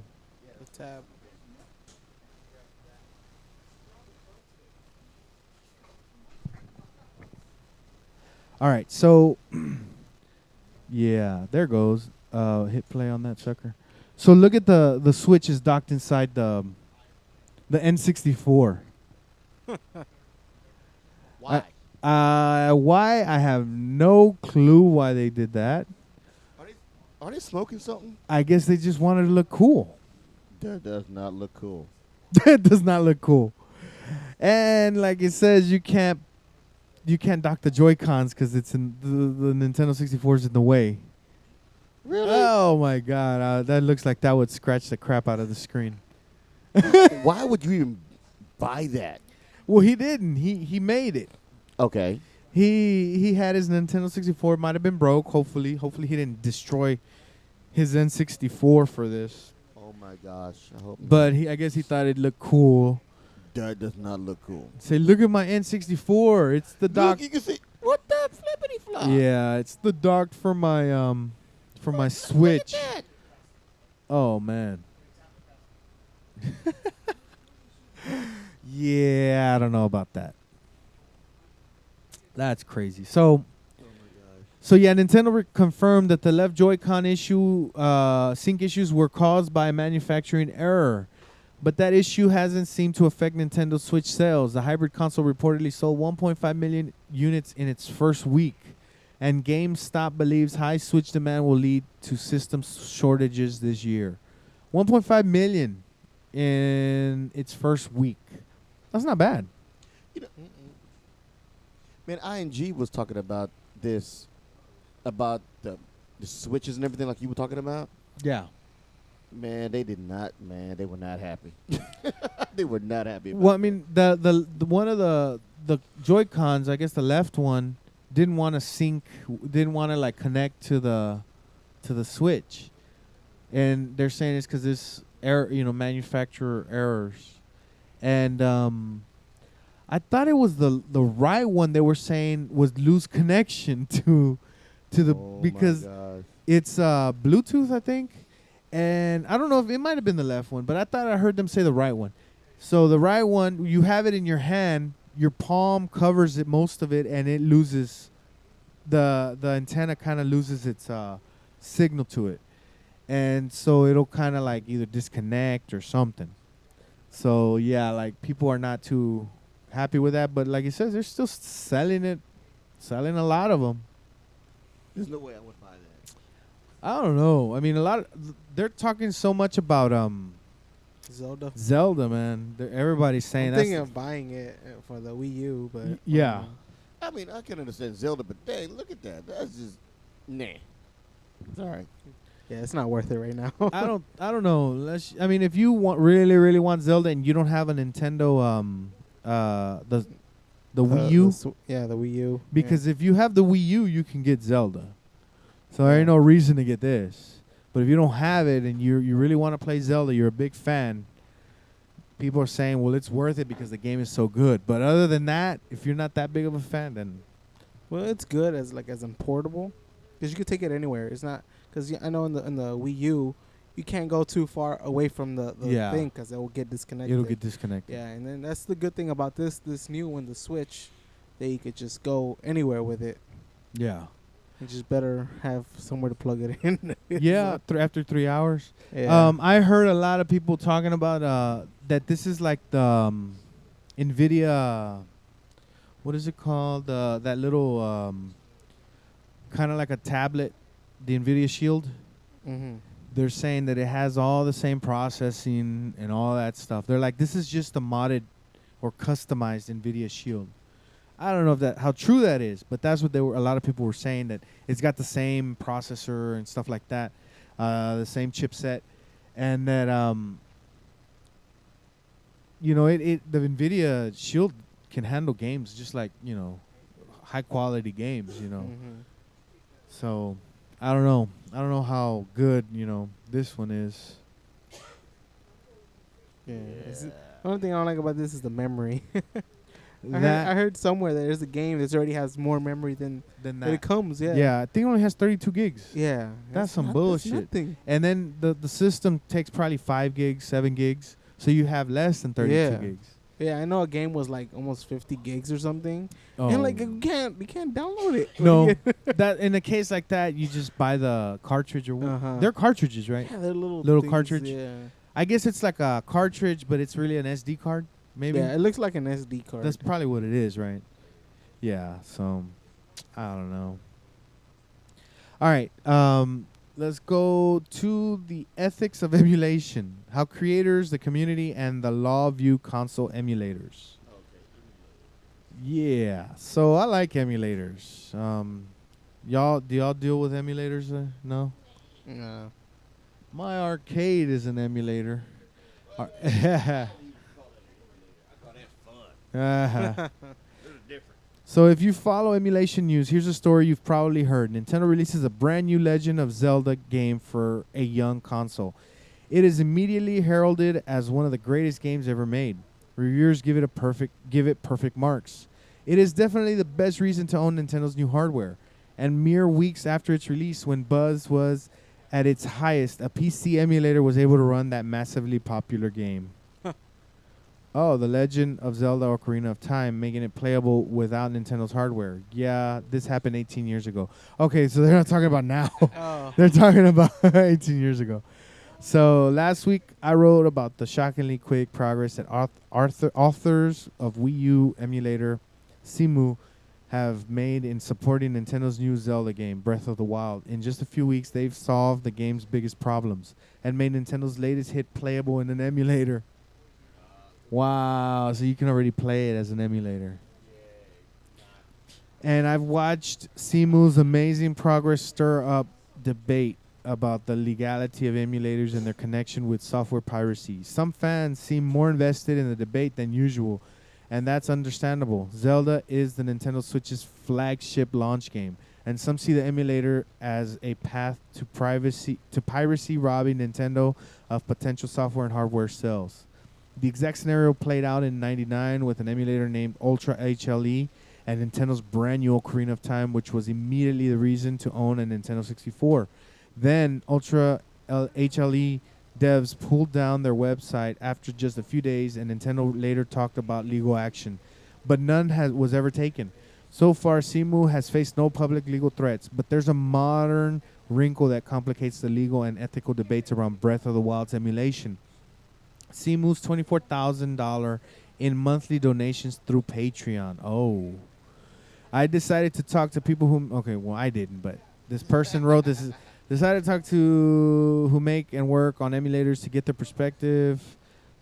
tab. All right, so yeah, there goes. Hit play on that sucker. So look at the Switch is docked inside the N64. Why? Why? I have no clue why they did that. Are they smoking something? I guess they just wanted to look cool. That does not look cool. That does not look cool. And like it says, you can't dock the Joy-Cons because it's in the Nintendo 64 is in the way. Really? Oh my God, that looks like that would scratch the crap out of the screen. Why would you even buy that? Well, he didn't. He made it. Okay. He had his Nintendo 64. Might have been broke. Hopefully he didn't destroy his N64 for this. Oh my gosh. I hope. But I guess he thought it looked cool. That does not look cool. Say, look at my N64. It's the dock. Look, you can see what the flippity flop. Yeah, it's the dock for my Switch. Look at that. Oh man. Yeah, I don't know about that. That's crazy. So yeah, Nintendo confirmed that the left Joy-Con sync issues were caused by a manufacturing error. But that issue hasn't seemed to affect Nintendo Switch sales. The hybrid console reportedly sold 1.5 million units in its first week. And GameStop believes high Switch demand will lead to system shortages this year. 1.5 million in its first week. That's not bad. Man, ING was talking about this, about the switches and everything like you were talking about. Yeah. Man, they did not. Man, they were not happy. They were not happy. About Well, I mean, the one of the Joy Cons, I guess the left one didn't want to sync, didn't want to like connect to the Switch, and they're saying it's because this error, manufacturer errors, and I thought it was the right one they were saying was lose connection to the because it's Bluetooth, I think. And I don't know if it might have been the left one, but I thought I heard them say the right one. So the right one, you have it in your hand, your palm covers it, most of it, and it loses the antenna kind of loses its signal to it. And so it'll kind of like either disconnect or something. So yeah, like people are not too happy with that, but like it says, they're still selling a lot of them. There's no way I would buy that. I don't know. I mean, they're talking so much about Zelda, man. Everybody's saying I'm that's thinking of buying it for the Wii U, but yeah. I mean, I can understand Zelda, but dang, look at that. That's just nah. It's all right. yeah, it's not worth it right now. I don't know. I mean, if you really want Zelda and you don't have a Nintendo the Wii U, the Wii U. because if you have the Wii U, you can get Zelda. So there ain't no reason to get this. But if you don't have it and you really want to play Zelda, you're a big fan, people are saying, well, it's worth it because the game is so good. But other than that, if you're not that big of a fan, then well, it's good as in portable, because you could take it anywhere. It's not because I know in the Wii U, you can't go too far away from the thing because it will get disconnected. it'll get disconnected. Yeah, and then that's the good thing about this new one, the Switch, that you could just go anywhere with it. Yeah. You just better have somewhere to plug it in. Yeah, after 3 hours. Yeah. I heard a lot of people talking about that this is like the NVIDIA, what is it called? That little kind of like a tablet, the NVIDIA Shield. Mm-hmm. They're saying that it has all the same processing and all that stuff. They're like, this is just a modded or customized NVIDIA Shield. I don't know how true that is, but that's what a lot of people were saying, that it's got the same processor and stuff like that, the same chipset, and that the NVIDIA Shield can handle games just like high quality games, Mm-hmm. So I don't know how good this one is. Yeah. The only thing I don't like about this is the memory. I That heard somewhere that there's a game that already has more memory than that. it comes. Yeah. Yeah, I think it only has 32 gigs. Yeah. That's some That's bullshit. nothing. And then the system takes probably 5 gigs, 7 gigs, so you have less than 32 Yeah. gigs. Yeah, I know a game was like almost 50 gigs or something, Oh. and like you can't download it. No, that in a case like that, you just buy the cartridge or Uh-huh. they're cartridges, right? Yeah, they're little Little things, cartridge? Yeah. I guess it's like a cartridge, but it's really an SD card. Maybe Yeah, it looks like an SD card. that's probably what it is, right? Yeah. So I don't know. All right. Let's go to the ethics of emulation. How creators, the community, and the law view console emulators. Yeah. So I like emulators. Do y'all deal with emulators? No. Yeah. My arcade is an emulator. So if you follow emulation news, here's a story you've probably heard. Nintendo releases a brand new Legend of Zelda game for a young console. It is immediately heralded as one of the greatest games ever made. Reviewers give it perfect marks. It is definitely the best reason to own Nintendo's new hardware. And mere weeks after its release, when buzz was at its highest, a PC emulator was able to run that massively popular game. Oh, The Legend of Zelda Ocarina of Time, making it playable without Nintendo's hardware. Yeah, this happened 18 years ago. Okay, so they're not talking about now. Oh. They're talking about 18 years ago. So last week, I wrote about the shockingly quick progress that authors of Wii U emulator Simu have made in supporting Nintendo's new Zelda game, Breath of the Wild. In just a few weeks, they've solved the game's biggest problems and made Nintendo's latest hit playable in an emulator. Wow, so you can already play it as an emulator. And I've watched Simu's amazing progress stir up debate about the legality of emulators and their connection with software piracy. Some fans seem more invested in the debate than usual, and that's understandable. Zelda is the Nintendo Switch's flagship launch game, and some see the emulator as a path to piracy, robbing Nintendo of potential software and hardware sales. The exact scenario played out in '99 with an emulator named Ultra HLE and Nintendo's brand new Ocarina of Time, which was immediately the reason to own a Nintendo 64. Then Ultra HLE devs pulled down their website after just a few days, and Nintendo later talked about legal action, but none was ever taken. So far, Simu has faced no public legal threats, but there's a modern wrinkle that complicates the legal and ethical debates around Breath of the Wild's emulation. Simu's $24,000 in monthly donations through Patreon. Oh. I decided to talk to people I didn't, but this person wrote this. Decided to talk to who make and work on emulators to get their perspective.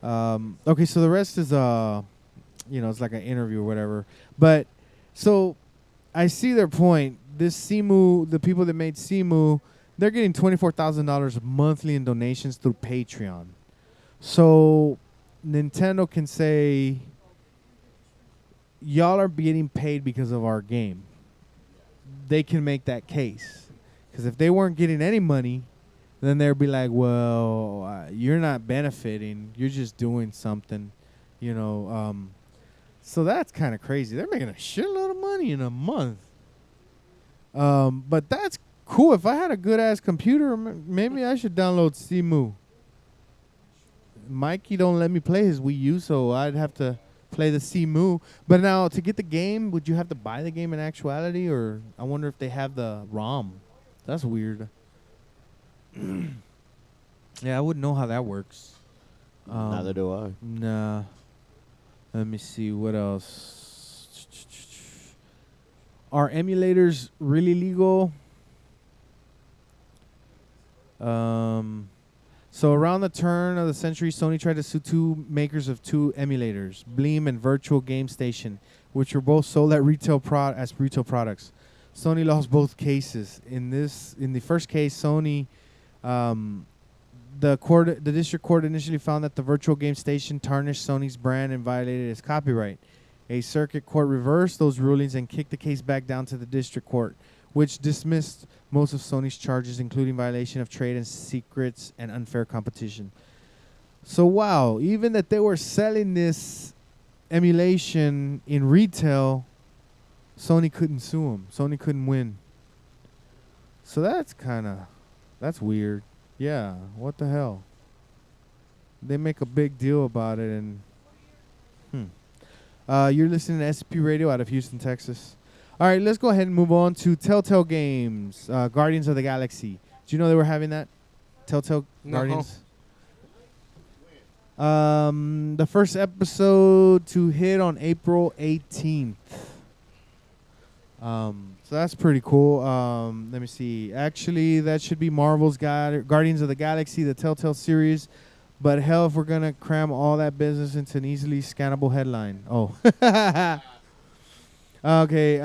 Okay, so the rest is it's like an interview or whatever. But so I see their point. This Simu, the people that made Simu, they're getting $24,000 monthly in donations through Patreon. So Nintendo can say, y'all are getting paid because of our game. They can make that case. Because if they weren't getting any money, then they'd be like, well, you're not benefiting. You're just doing something, So that's kind of crazy. They're making a shitload of money in a month. But that's cool. If I had a good-ass computer, maybe I should download Simu. Mikey don't let me play his Wii U, so I'd have to play the Simu. But now, to get the game, would you have to buy the game in actuality? Or I wonder if they have the ROM. That's weird. Yeah, I wouldn't know how that works. Neither do I. Nah. Let me see. What else? Are emulators really legal? So around the turn of the century, Sony tried to sue two makers of two emulators, Bleem and Virtual Game Station, which were both sold at retail as retail products. Sony lost both cases. In the first case, Sony, the district court initially found that the Virtual Game Station tarnished Sony's brand and violated its copyright. A circuit court reversed those rulings and kicked the case back down to the district court, which dismissed most of Sony's charges, including violation of trade and secrets and unfair competition. So wow, even that they were selling this emulation in retail, Sony couldn't sue them. Sony couldn't win. So that's weird. Yeah, what the hell? They make a big deal about it, and you're listening to SCP Radio out of Houston, Texas. All right, let's go ahead and move on to Telltale Games, Guardians of the Galaxy. Do you know they were having that? Telltale Guardians? The first episode to hit on April 18th. So that's pretty cool. Let me see. Actually, that should be Marvel's Guardians of the Galaxy, the Telltale series. But hell, if we're going to cram all that business into an easily scannable headline. Oh. Okay.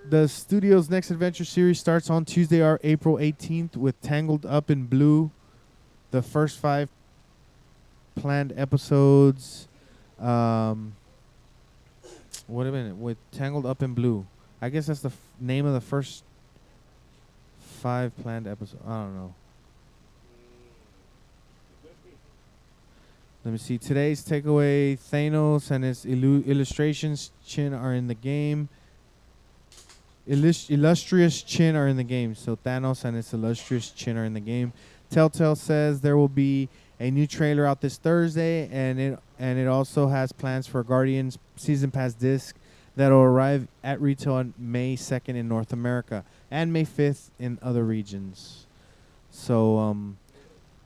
The studio's next adventure series starts on Tuesday, April 18th with Tangled Up in Blue. The first 5 planned episodes. Wait a minute. With Tangled Up in Blue. I guess that's the name of the first 5 planned episodes. I don't know. Let me see. Today's takeaway, Thanos and his illustrations chin are in the game. Illustrious chin are in the game. So Thanos and his illustrious chin are in the game. Telltale says there will be a new trailer out this Thursday, and it also has plans for Guardians Season Pass disc that will arrive at retail on May 2nd in North America and May 5th in other regions. So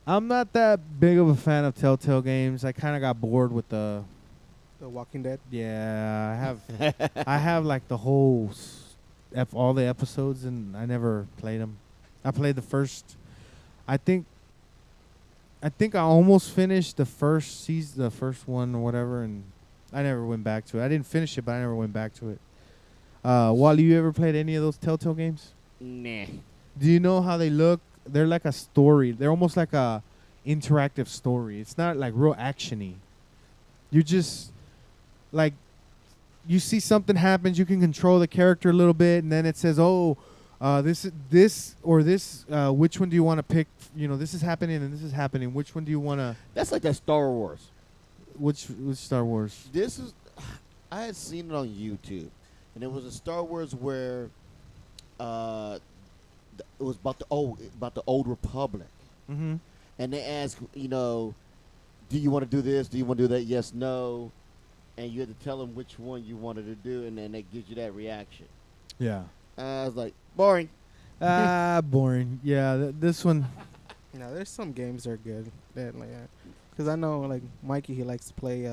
I'm not that big of a fan of Telltale games. I kind of got bored with the Walking Dead. Yeah, I have like the whole all the episodes, and I never played them. I played the first. I think I almost finished the first season, the first one or whatever, and I never went back to it. I didn't finish it, but I never went back to it. Wally, you ever played any of those Telltale games? Nah. Do you know how they look? They're like a story. They're almost like a interactive story. It's not like real actiony. You just like you see something happens. You can control the character a little bit, and then it says, "Oh, this or this. Which one do you want to pick? You know, this is happening and this is happening. Which one do you want to? That's like that Star Wars. Which Star Wars? This is, I had seen it on YouTube, and it was a Star Wars where, it was about the old Republic, Mm-hmm. and they ask, you know, do you want to do this? Do you want to do that? Yes, no, and you had to tell them which one you wanted to do, and then it gives you that reaction. Yeah. I was like, boring. Boring. Yeah, this one. No, there's some games that are good. That like, because I know like Mikey, he likes to play.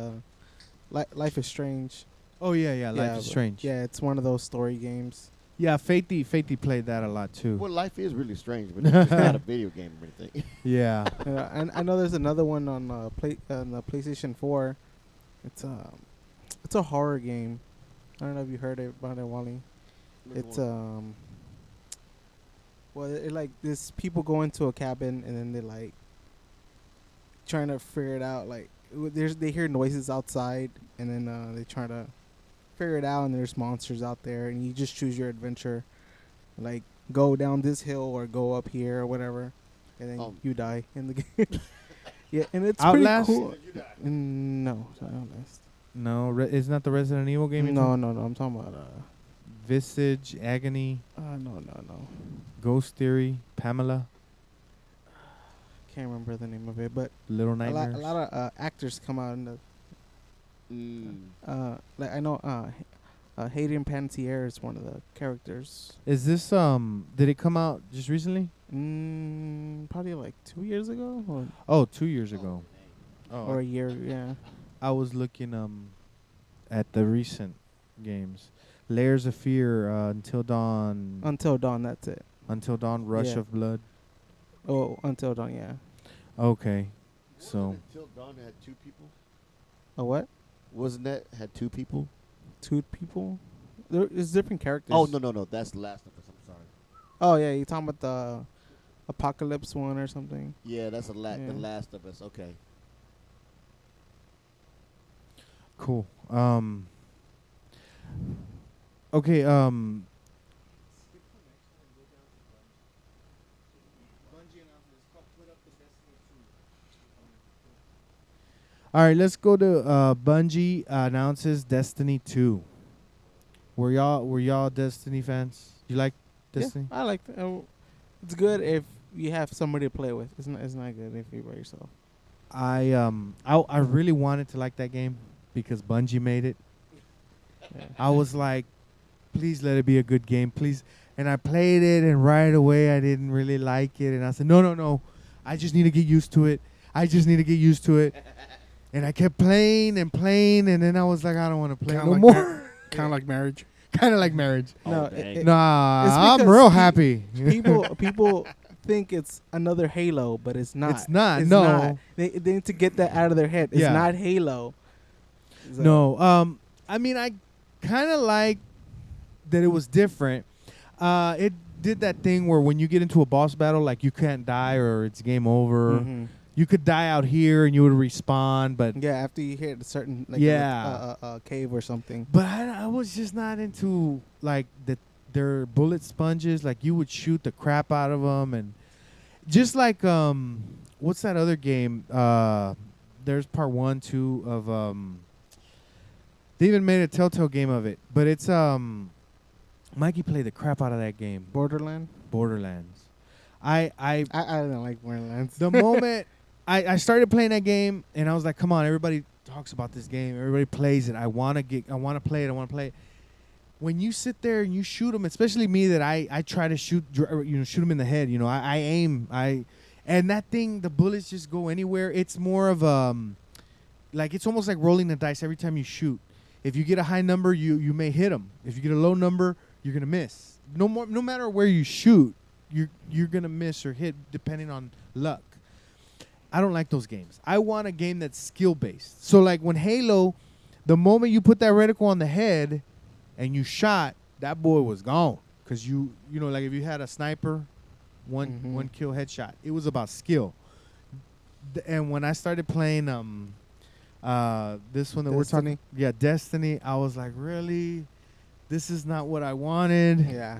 Life is Strange. Oh yeah. Life is but- Strange. Yeah, it's one of those story games. Yeah, Fatey played that a lot too. Well, life is really strange, but it's not a video game or anything. Yeah. And I know there's another one on the PlayStation 4. It's a horror game. I don't know if you heard about it, Wally. It's well, it like this people go into a cabin and then they're like trying to figure it out. Like they hear noises outside and then they try to figure it out, and there's monsters out there, and you just choose your adventure, like go down this hill or go up here or whatever, and then you die in the game. Yeah, and it's Outlast? pretty cool. No, it's not Outlast. No, it's not the Resident Evil game. No. I'm talking about Visage, Agony, no. Ghost Theory, Pamela, Can't remember the name of it, but Little a Nightmares. lot of actors come out in the. Like I know, Hayden Panettiere is one of the characters. Is this did it come out just recently? Probably like 2 years ago, Oh, 2 years ago. or a year. Yeah. I was looking at the recent games. Layers of Fear, Until Dawn, Until Dawn. That's it. Until Dawn, Rush Yeah. of Blood. Oh, Until Dawn. Yeah. Okay, so Until Dawn had two people. A what? Wasn't that had two people? Two people. There's different characters. Oh no, that's The Last of Us. I'm sorry. Oh yeah, you talking about the Apocalypse one or something? Yeah, that's Yeah. The Last of Us. Okay. cool. Okay. All right, let's go to Bungie announces Destiny 2. Were y'all Destiny fans? You like Destiny? Yeah, I like it. It's good if you have somebody to play with. It's not good if you're by yourself. I really wanted to like that game because Bungie made it. Yeah. I was like, please let it be a good game, please. And I played it, and right away I didn't really like it, and I said, no, I just need to get used to it. And I kept playing, and then I was like, I don't want to play Kinda no like more. Kind of like marriage. Kind of like marriage. No, dang. it- Nah, it's I'm because real happy. people think it's another Halo, but it's not. It's not, no. not. They need to get that out of their head. It's Yeah. not Halo. So- No, I mean, I kind of like that it was different. It did that thing where when you get into a boss battle, like you can't die or it's game over. Mhm. You could die out here and you would respawn, but Yeah, after you hit a certain Yeah. cave or something. but I was just not into like their bullet sponges. Like you would shoot the crap out of them, and just like what's that other game? There's part 1, 2 of they even made a Telltale game of it, but it's Mikey played the crap out of that game, Borderland. Borderlands. I I don't like Borderlands. the moment I started playing that game, and I was like, come on, everybody talks about this game, everybody plays it. I want to play it. When you sit there and you shoot them, especially me, that I try to shoot them in the head. I aim, and that thing, the bullets just go anywhere. It's more of like it's almost like rolling the dice every time you shoot. If you get a high number, you may hit them. If you get a low number, you're gonna miss. No matter where you shoot, you're gonna miss or hit depending on luck. I don't like those games. I want a game that's skill based. So like when Halo, the moment you put that reticle on the head and you shot, that boy was gone. Cause you know, like if you had a sniper, one Mhm. kill headshot, it was about skill. And when I started playing this one that we're talking, Destiny? yeah, Destiny, I was like, really, this is not what I wanted. Yeah.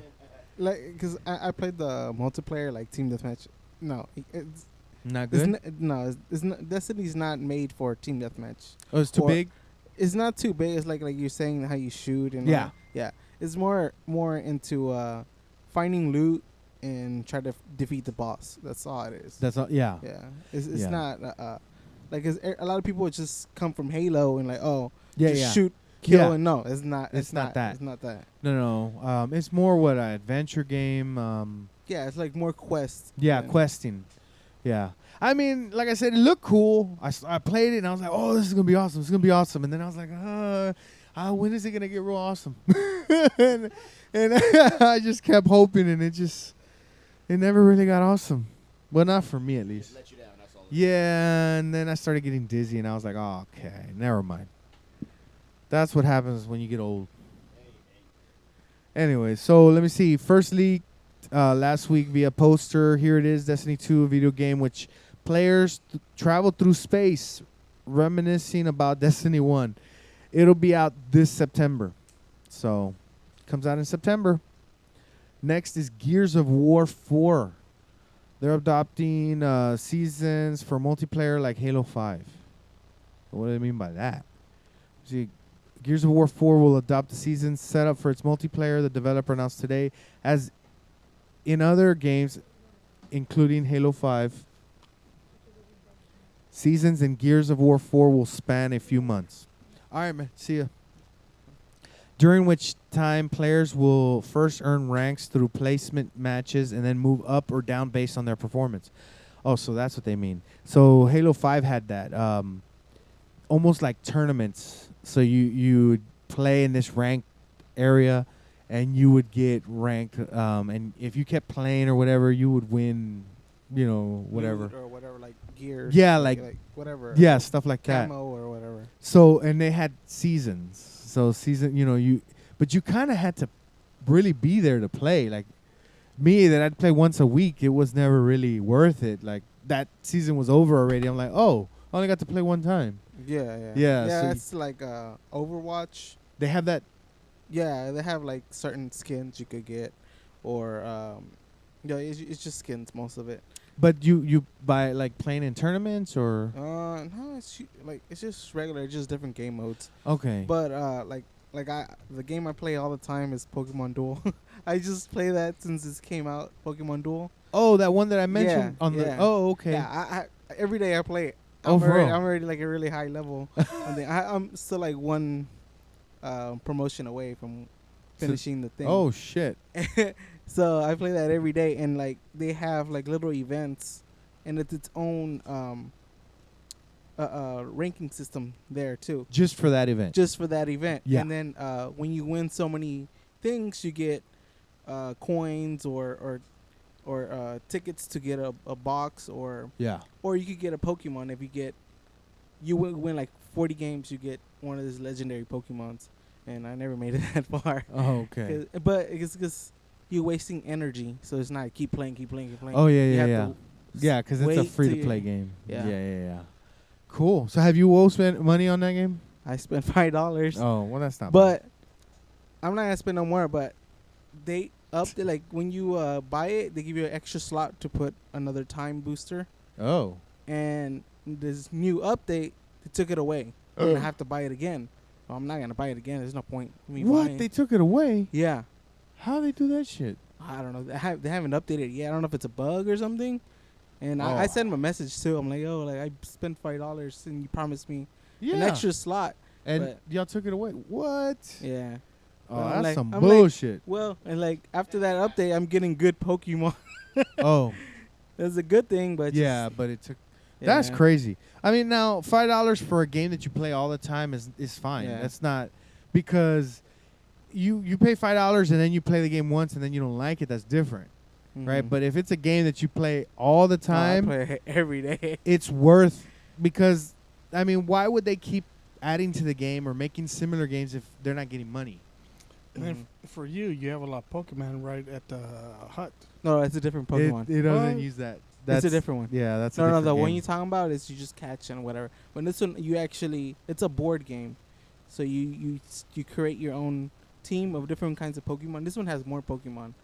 Like, because I played the multiplayer, like Team Deathmatch. No, it's Not it's good. it's not, Destiny's not made for Team Deathmatch. Oh, it's too or- big. It's not too big. It's like you're saying how you shoot and Yeah. yeah. It's more into finding loot and try to defeat the boss. That's all it is. That's all. Yeah. yeah. It's Yeah. not like a lot of people just come from Halo and like Yeah. just Yeah. shoot kill Yeah. and no, it's not. It's not that. It's not that. No. It's more what an adventure game. Yeah, it's like more quests. Yeah, than- questing. Yeah. I mean, like I said, it looked cool. I played it and I was like, oh, this is going to be awesome. It's going to be awesome. And then I was like, when is it going to get real awesome? and I just kept hoping and it never really got awesome. Well, not for me at least. Let you down. That's all. Yeah, and then I started getting dizzy and I was like, oh, okay, never mind. That's what happens when you get old. Anyway, so let me see. First leak last week via poster. Here it is, Destiny 2, a video game which players travel through space, reminiscing about Destiny 1. It'll be out this September. So, comes out in September. Next is Gears of War 4. They're adopting seasons for multiplayer like Halo 5. What do they mean by that? See, Gears of War 4 will adopt the seasons set up for its multiplayer, the developer announced today. As in other games, including Halo 5, seasons in Gears of War 4 will span a few months. All right, man. See ya. During which time players will first earn ranks through placement matches and then move up or down based on their performance. Oh, so that's what they mean. So Halo 5 had that. Almost like tournaments. So you would play in this ranked area and you would get ranked. And if you kept playing or whatever, you would win, whatever. loot or whatever, like gear. Yeah, like whatever. Yeah, stuff like that. Camo or whatever. So, and they had seasons. So but you kind of had to really be there to play. Like me, that I'd play once a week, it was never really worth it. Like that season was over already. I'm like, oh, I only got to play one time. Yeah. Yeah, Yeah, so it's like Overwatch. They have that. Yeah, they have like certain skins you could get, or it's just skins, most of it. But you buy like playing in tournaments or No, it's just regular, just different game modes. okay. But the game I play all the time is Pokemon Duel. I just play that since it came out, Pokemon Duel. Oh, that one that I mentioned Yeah, on the. yeah. Oh, okay. Yeah, I every day I play it. Oh, for real? I'm already like a really high level. I'm still like one promotion away from finishing the thing. Oh shit. So I play that every day, and like they have like little events, and it's its own ranking system there too, Just for that event. just for that event. Yeah. And then when you win so many things, you get coins or tickets to get a box, or Yeah. you could get a Pokemon if you win like 40 games, you get one of these legendary Pokemons. And I never made it that far. Oh, okay. But it's because you're wasting energy, so it's not keep playing. Oh yeah, You yeah, have yeah. to Yeah, because it's a wait free to till play you- game. Yeah. Yeah. Cool. So have you all spent money on that game? I spent $5, Oh, well, that's not. but I'm not gonna spend no more. But they upped it. Like when you buy it, they give you an extra slot to put another time booster. bad. Oh. And this new update, they took it away. I'm gonna have to buy it again. Well, I'm not gonna buy it again. There's no point in me What? buying. They took it away? Yeah, How they do that shit? I don't know. They haven't updated it yet. I don't know if it's a bug or something. And I Oh. sent him a message too. I'm like, yo, like I spent $5 and you promised me Yeah. an extra slot. and but- y'all took it away. What? Yeah. Oh, Well, that's like- some I'm like- bullshit. Well, and like after that update, I'm getting good Pokemon. Oh, That's a good thing, but yeah, but it took. That's yeah. crazy. I mean, now $5 for a game that you play all the time is fine. Yeah. That's not because you pay $5 and then you play the game once and then you don't like it. That's different, right? Mhm. But if it's a game that you play all the Oh, I time, play it every day. it's worth because I mean, why would they keep adding to the game or making similar games if they're not getting money? And then for you, you have a lot of Pokemon right at the hut. No, it's a different Pokemon. It doesn't What? use that. It's a different one. Yeah, that's a No, different the one game. you're talking about is you just catch and whatever. When this one, you actually, it's a board game, so you create your own team of different kinds of Pokemon. This one has more Pokemon,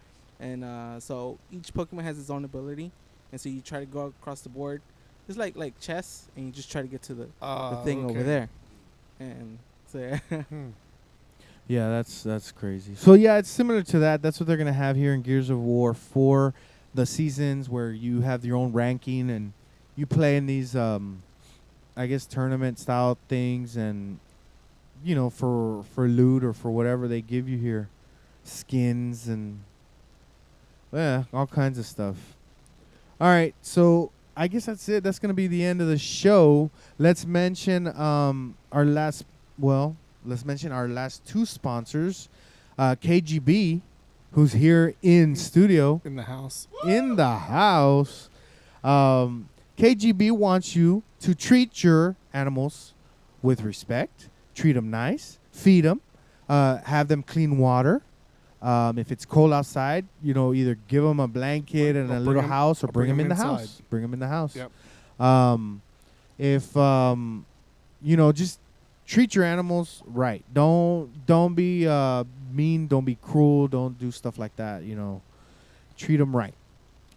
and so each Pokemon has its own ability, and so you try to go across the board. It's like chess, and you just try to get to the thing over there, and so yeah. Yeah, that's crazy. So yeah, it's similar to that. That's what they're gonna have here in Gears of War 4, the seasons where you have your own ranking and you play in these, I guess, tournament style things, and you know, for loot or for whatever they give you here, skins and all kinds of stuff. All right, so I guess that's it. That's gonna be the end of the show. Let's mention let's mention our last two sponsors, KGB, who's here in studio. In the house. In the house. KGB wants you to treat your animals with respect. Treat them nice. Feed them. Have them clean water. If it's cold outside, either give them a blanket and a little house, or bring them in the house. Bring them in the house. Yep. Just treat your animals right. Don't be mean. Don't be cruel. Don't do stuff like that. Treat them right.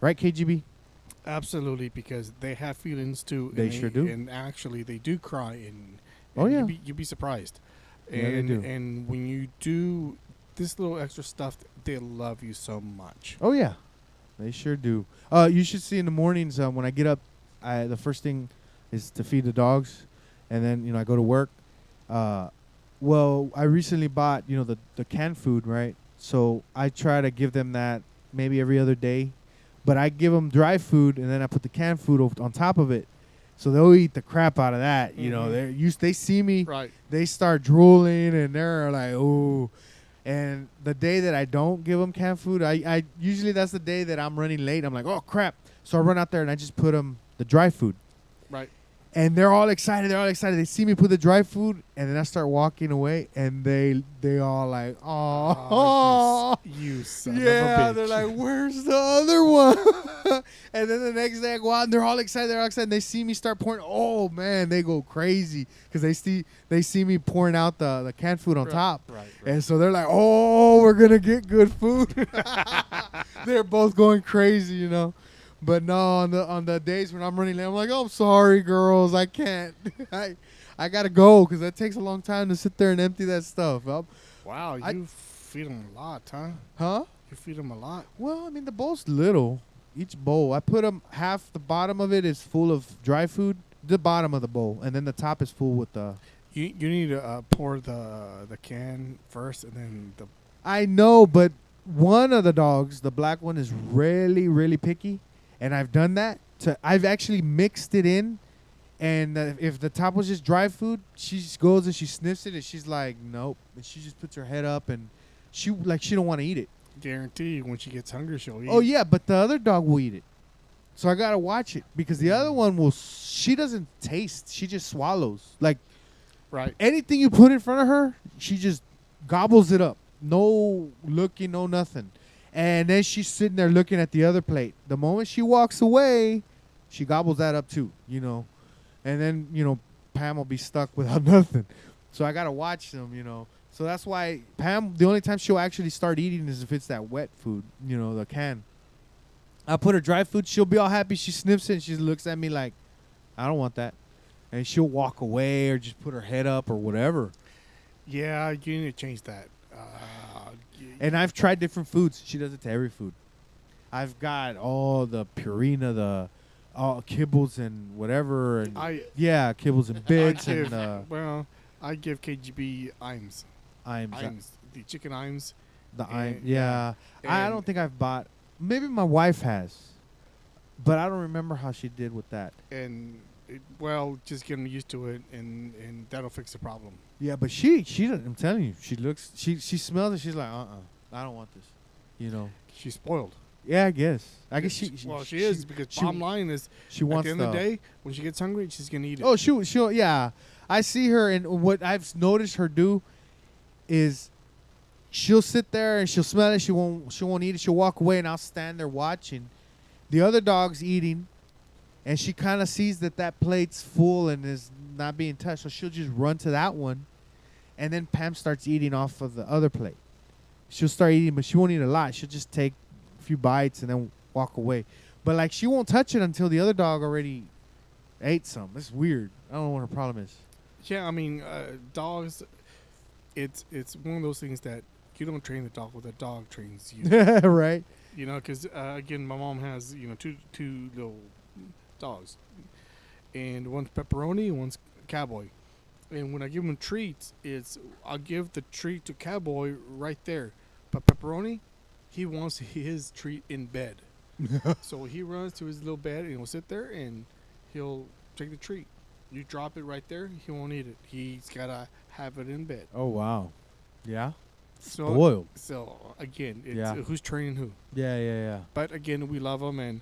Right, KGB? Absolutely, because they have feelings too. They sure do. And actually, they do cry. And oh yeah, you'd be surprised. Yeah, they do. And when you do this little extra stuff, they love you so much. Oh yeah, they sure do. You should see in the mornings when I get up, the first thing is to feed the dogs, and then I go to work. Well, I recently bought the canned food, right? So I try to give them that maybe every other day, but I give them dry food and then I put the canned food on top of it, so they'll eat the crap out of that. They see me, right? They start drooling and they're like, oh. And the day that I don't give them canned food, I usually that's the day that I'm running late. I'm like, oh crap! So I run out there and I just put them the dry food. Right. And they're all excited. They see me put the dry food, and then I start walking away, and they all like, oh, you son of a yeah. bitch. They're like, where's the other one? And then the next day I go out, and they're all excited. And they see me start pouring. Oh man, they go crazy because they see me pouring out the canned food on top. Right. And so they're like, oh, we're gonna get good food. They're both going crazy, But no, on the days when I'm running late, I'm like, oh, I'm sorry, girls, I can't. I gotta go because that takes a long time to sit there and empty that stuff. Wow, you feed them a lot, huh? Huh? You feed them a lot. Well, I mean, the bowl's little. Each bowl, I put them half. The bottom of it is full of dry food. The bottom of the bowl, and then the top is full with the. You need to pour the can first, and then the. I know, but one of the dogs, the black one, is really, really picky. And I've done that. I've actually mixed it in, and if the top was just dry food, she just goes and she sniffs it, and she's like, nope. And she just puts her head up, and she don't want to eat it. Guarantee you, when she gets hungry, she'll eat. Oh yeah, but the other dog will eat it. So I gotta watch it because the other one she doesn't taste. She just swallows. Like, right. Anything you put in front of her, she just gobbles it up. No looking, no nothing. And then she's sitting there looking at the other plate. The moment she walks away, she gobbles that up too, And then, Pam will be stuck without nothing. So I got to watch them, So that's why Pam, the only time she'll actually start eating is if it's that wet food, the can. I put her dry food. She'll be all happy. She sniffs it and she looks at me like, I don't want that. And she'll walk away or just put her head up or whatever. Yeah, you need to change that. And I've tried different foods. She does it to every food. I've got all the Purina, the kibbles and whatever. And kibbles and bits. I give KGB Imes. Imes. The chicken Imes. Yeah. I don't think I've bought. Maybe my wife has. But I don't remember how she did with that. And, just get them used to it, and that'll fix the problem. Yeah, but she doesn't. I'm telling you, she smells it. She's like, I don't want this. She's spoiled. Yeah, I guess. She is because bottom line is she wants at the end of the day when she gets hungry, she's gonna eat it. Oh, she'll yeah. I see her, and what I've noticed her do is she'll sit there and she'll smell it. She won't eat it. She'll walk away, and I'll stand there watching. The other dog's eating, and she kind of sees that plate's full and is not being touched, so she'll just run to that one, and then Pam starts eating off of the other plate. She'll start eating, but she won't eat a lot. She'll just take a few bites and then walk away. But like she won't touch it until the other dog already ate some. It's weird. I don't know what her problem is. Yeah, I mean, dogs. It's one of those things that you don't train the dog, the dog trains you. Right? You know, because again, my mom has two little dogs, and one's Pepperoni, and one's Cowboy. And when I give them treats, I'll give the treat to Cowboy right there, but Pepperoni, he wants his treat in bed. So he runs to his little bed and he'll sit there and he'll take the treat. You drop it right there, he won't eat it. He's gotta have it in bed. Oh wow. Yeah. So, Spoiled. So again, it's Yeah. who's training who. Yeah. But again, we love them and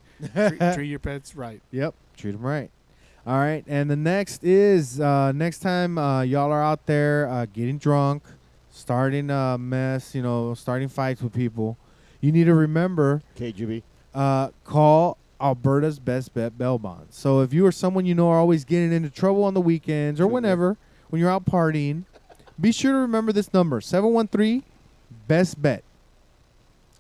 treat your pets right. Yep. Treat them right. All right. And the next is next time y'all are out there getting drunk, starting a mess, starting fights with people, you need to remember KGB. call Alberta's Best Bet Bail Bonds. So if you or someone you know are always getting into trouble on the weekends or whenever, when you're out partying, be sure to remember this number, 713-BEST-BET.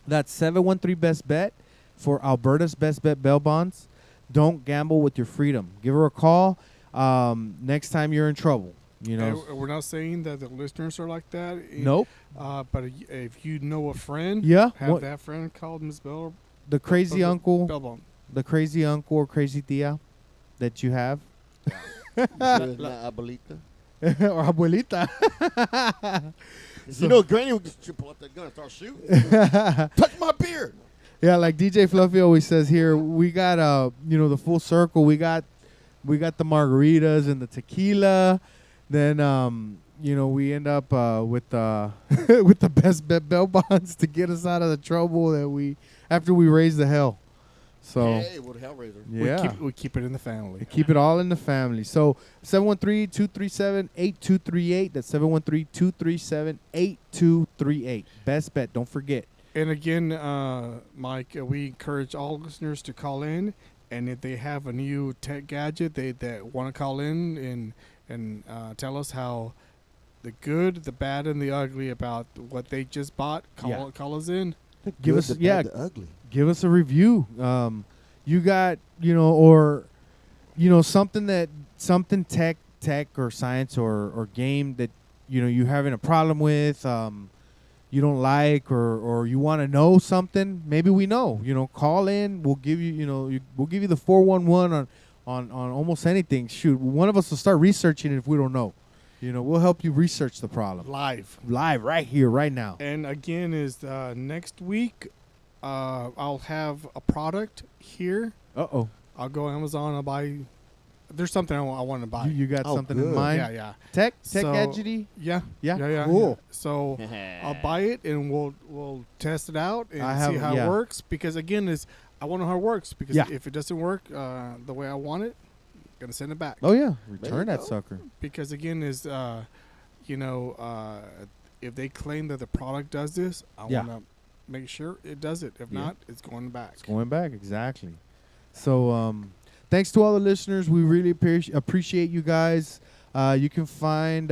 That's 713-BEST-BET for Alberta's Best Bet Bail Bonds. Don't gamble with your freedom. Give her a call next time you're in trouble. And we're not saying that the listeners are like that. Nope. But if you know a friend, Yeah. have that friend called Miss Bell. The crazy uncle. Bellbone. The crazy uncle or crazy tia that you have. La abuelita. Or abuelita. You know, Granny would just pull out that gun and start shooting. Touch my beard. Yeah, like DJ Fluffy always says here, we got the full circle. We got the margaritas and the tequila. Then we end up with with the Best Bet Bail Bonds to get us out of the trouble that after we raise the hell. So hey, what a hellraiser. Yeah, we keep it in the family. Keep it all in the family. So 713-237-8238. That's 713-237-8238. Best Bet. Don't forget. And again, Mike, we encourage all listeners to call in, and if they have a new tech gadget that want to call in and tell us how the good, the bad, and the ugly about what they just bought, call us in. Give us the ugly. Give us a review. You got something tech or science or game that you're having a problem with. You don't like or you want to know something. Maybe we know. Call in. We'll give you we'll give you the 411 on almost anything. Shoot, one of us will start researching it if we don't know. We'll help you research the problem. Live right here, right now. And again, is next week, I'll have a product here. Uh-oh. I'll go Amazon. I'll buy. There's something I want to buy. You got something in good. mind? Yeah. Tech So- gadgety? Yeah. Yeah? Cool. So I'll buy it and we'll test it out and I have- see how yeah. it works. Because again, I want to know how it works. Because Yeah. if it doesn't work the way I want it, I'm gonna send it back. Oh, yeah. There Return you that go. sucker. Because again, if they claim that the product does this, I Yeah. want to make sure it does it. If Yeah. not, it's going back. It's going back, exactly. So, thanks to all the listeners. We really appreciate you guys. You can find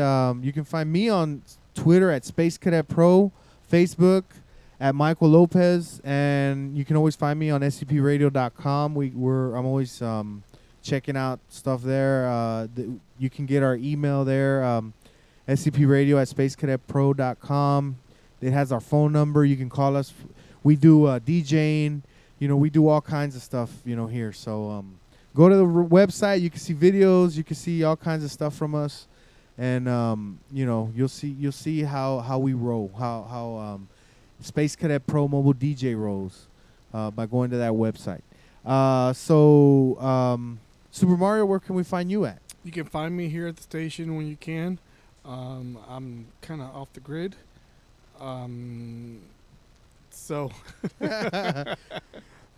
me on Twitter at Space Cadet Pro, Facebook at Michael Lopez, and you can always find me on scpradio.com. I'm always checking out stuff there. You can get our email there, scpradio at spacecadetpro.com. It has our phone number. You can call us. We do DJing. We do all kinds of stuff, here. So go to the website. You can see videos. You can see all kinds of stuff from us, and you'll see how we roll, how Space Cadet Pro Mobile DJ rolls by going to that website. Super Mario, where can we find you at? You can find me here at the station when you can. I'm kind of off the grid. So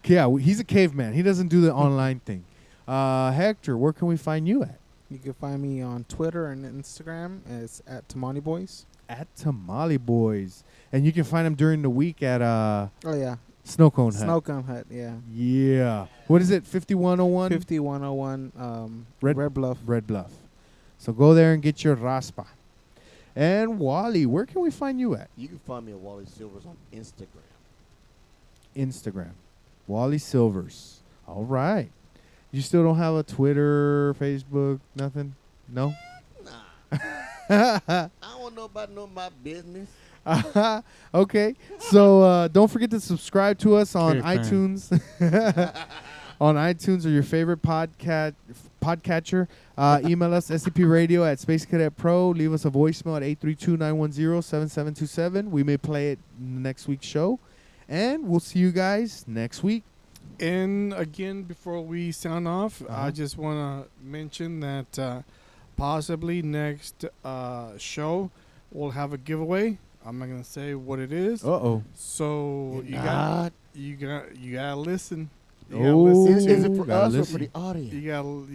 Yeah, he's a caveman. He doesn't do the online thing. Hector, where can we find you at? You can find me on Twitter and Instagram. It's at Tamani Boys. at Tamale Boys. And you can find them during the week at Oh yeah, Snow Cone Hut. Snow Cone Hut. Yeah, Yeah. What is it? 5101 5101 Red- Red Bluff. Red Bluff. So go there and get your raspa. And Wally, where can we find you at? You can find me at Wally Silvers on Instagram. Instagram. Wally Silvers. All right. You still don't have a Twitter, Facebook, nothing? No? Nah, I don't want nobody know my business. Okay. So don't forget to subscribe to us on Okay, fine. iTunes. On iTunes or your favorite podcatcher. Email us, scpradio at Space Cadet Pro. Leave us a voicemail at 832-910-7727. We may play it in next week's show. And we'll see you guys next week. And again, before we sound off, Uh-huh. I just want to mention that possibly next show we'll have a giveaway. I'm not gonna say what it is. Uh-oh. So You're not. you gotta listen. You Oh. gotta listen Is to it for gotta us or listen. for the audience? you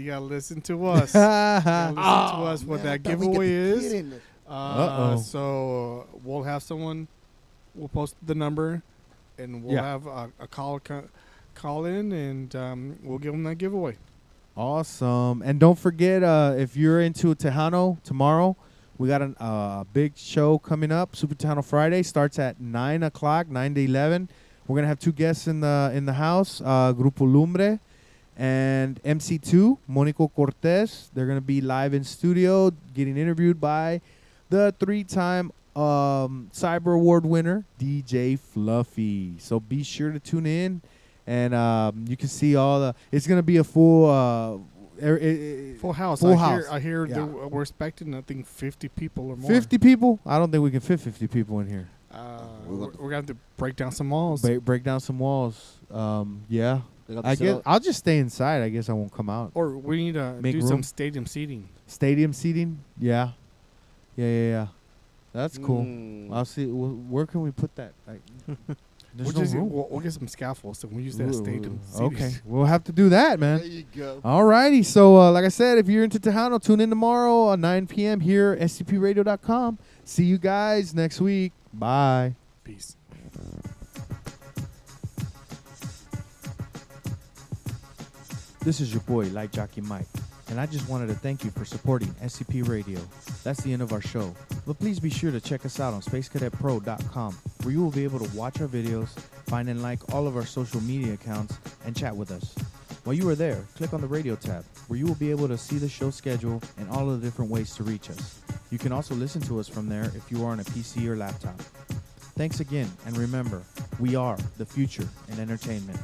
gotta listen to us. Listen to us what man, I that thought we get giveaway the is. kid in it. Uh-oh. So we'll have someone. We'll post the number, and we'll Yeah. have a call in, and we'll give them that giveaway. Awesome. And don't forget, if you're into Tejano tomorrow, we got a big show coming up. Super Tejano Friday starts at 9 o'clock, 9 to 11. We're going to have two guests in the house, Grupo Lumbre and MC2, Monico Cortez. They're going to be live in studio getting interviewed by the 3-time Cyber Award winner, DJ Fluffy. So be sure to tune in. And you can see all the. It's gonna be a full Full house. Full I house. Hear, I hear Yeah. we're expecting, I think, 50 people or more. 50 people. I don't think we can fit 50 people in here. We're gonna have to break down some walls. Break down some walls. Yeah. They got to I sit guess out- I'll just stay inside. I guess I won't come out. Or we need to Make do room. some stadium seating. Stadium seating. Yeah. Yeah. That's cool. Mm. I'll see. Where can we put that? Like, there's We'll, no room. we'll get some scaffolds and we'll use that Ooh, stadium seating. Okay, we'll have to do that, man. There you go. Alrighty, so like I said, if you're into Tejano, tune in tomorrow at 9 p.m. here at scpradio.com. See you guys next week. Bye. Peace. This is your boy, Light Jockey Mike, and I just wanted to thank you for supporting SCP Radio. That's the end of our show, but please be sure to check us out on spacecadetpro.com, where you will be able to watch our videos, find and like all of our social media accounts, and chat with us. While you are there, click on the radio tab, where you will be able to see the show schedule and all of the different ways to reach us. You can also listen to us from there if you are on a PC or laptop. Thanks again, and remember, we are the future in entertainment.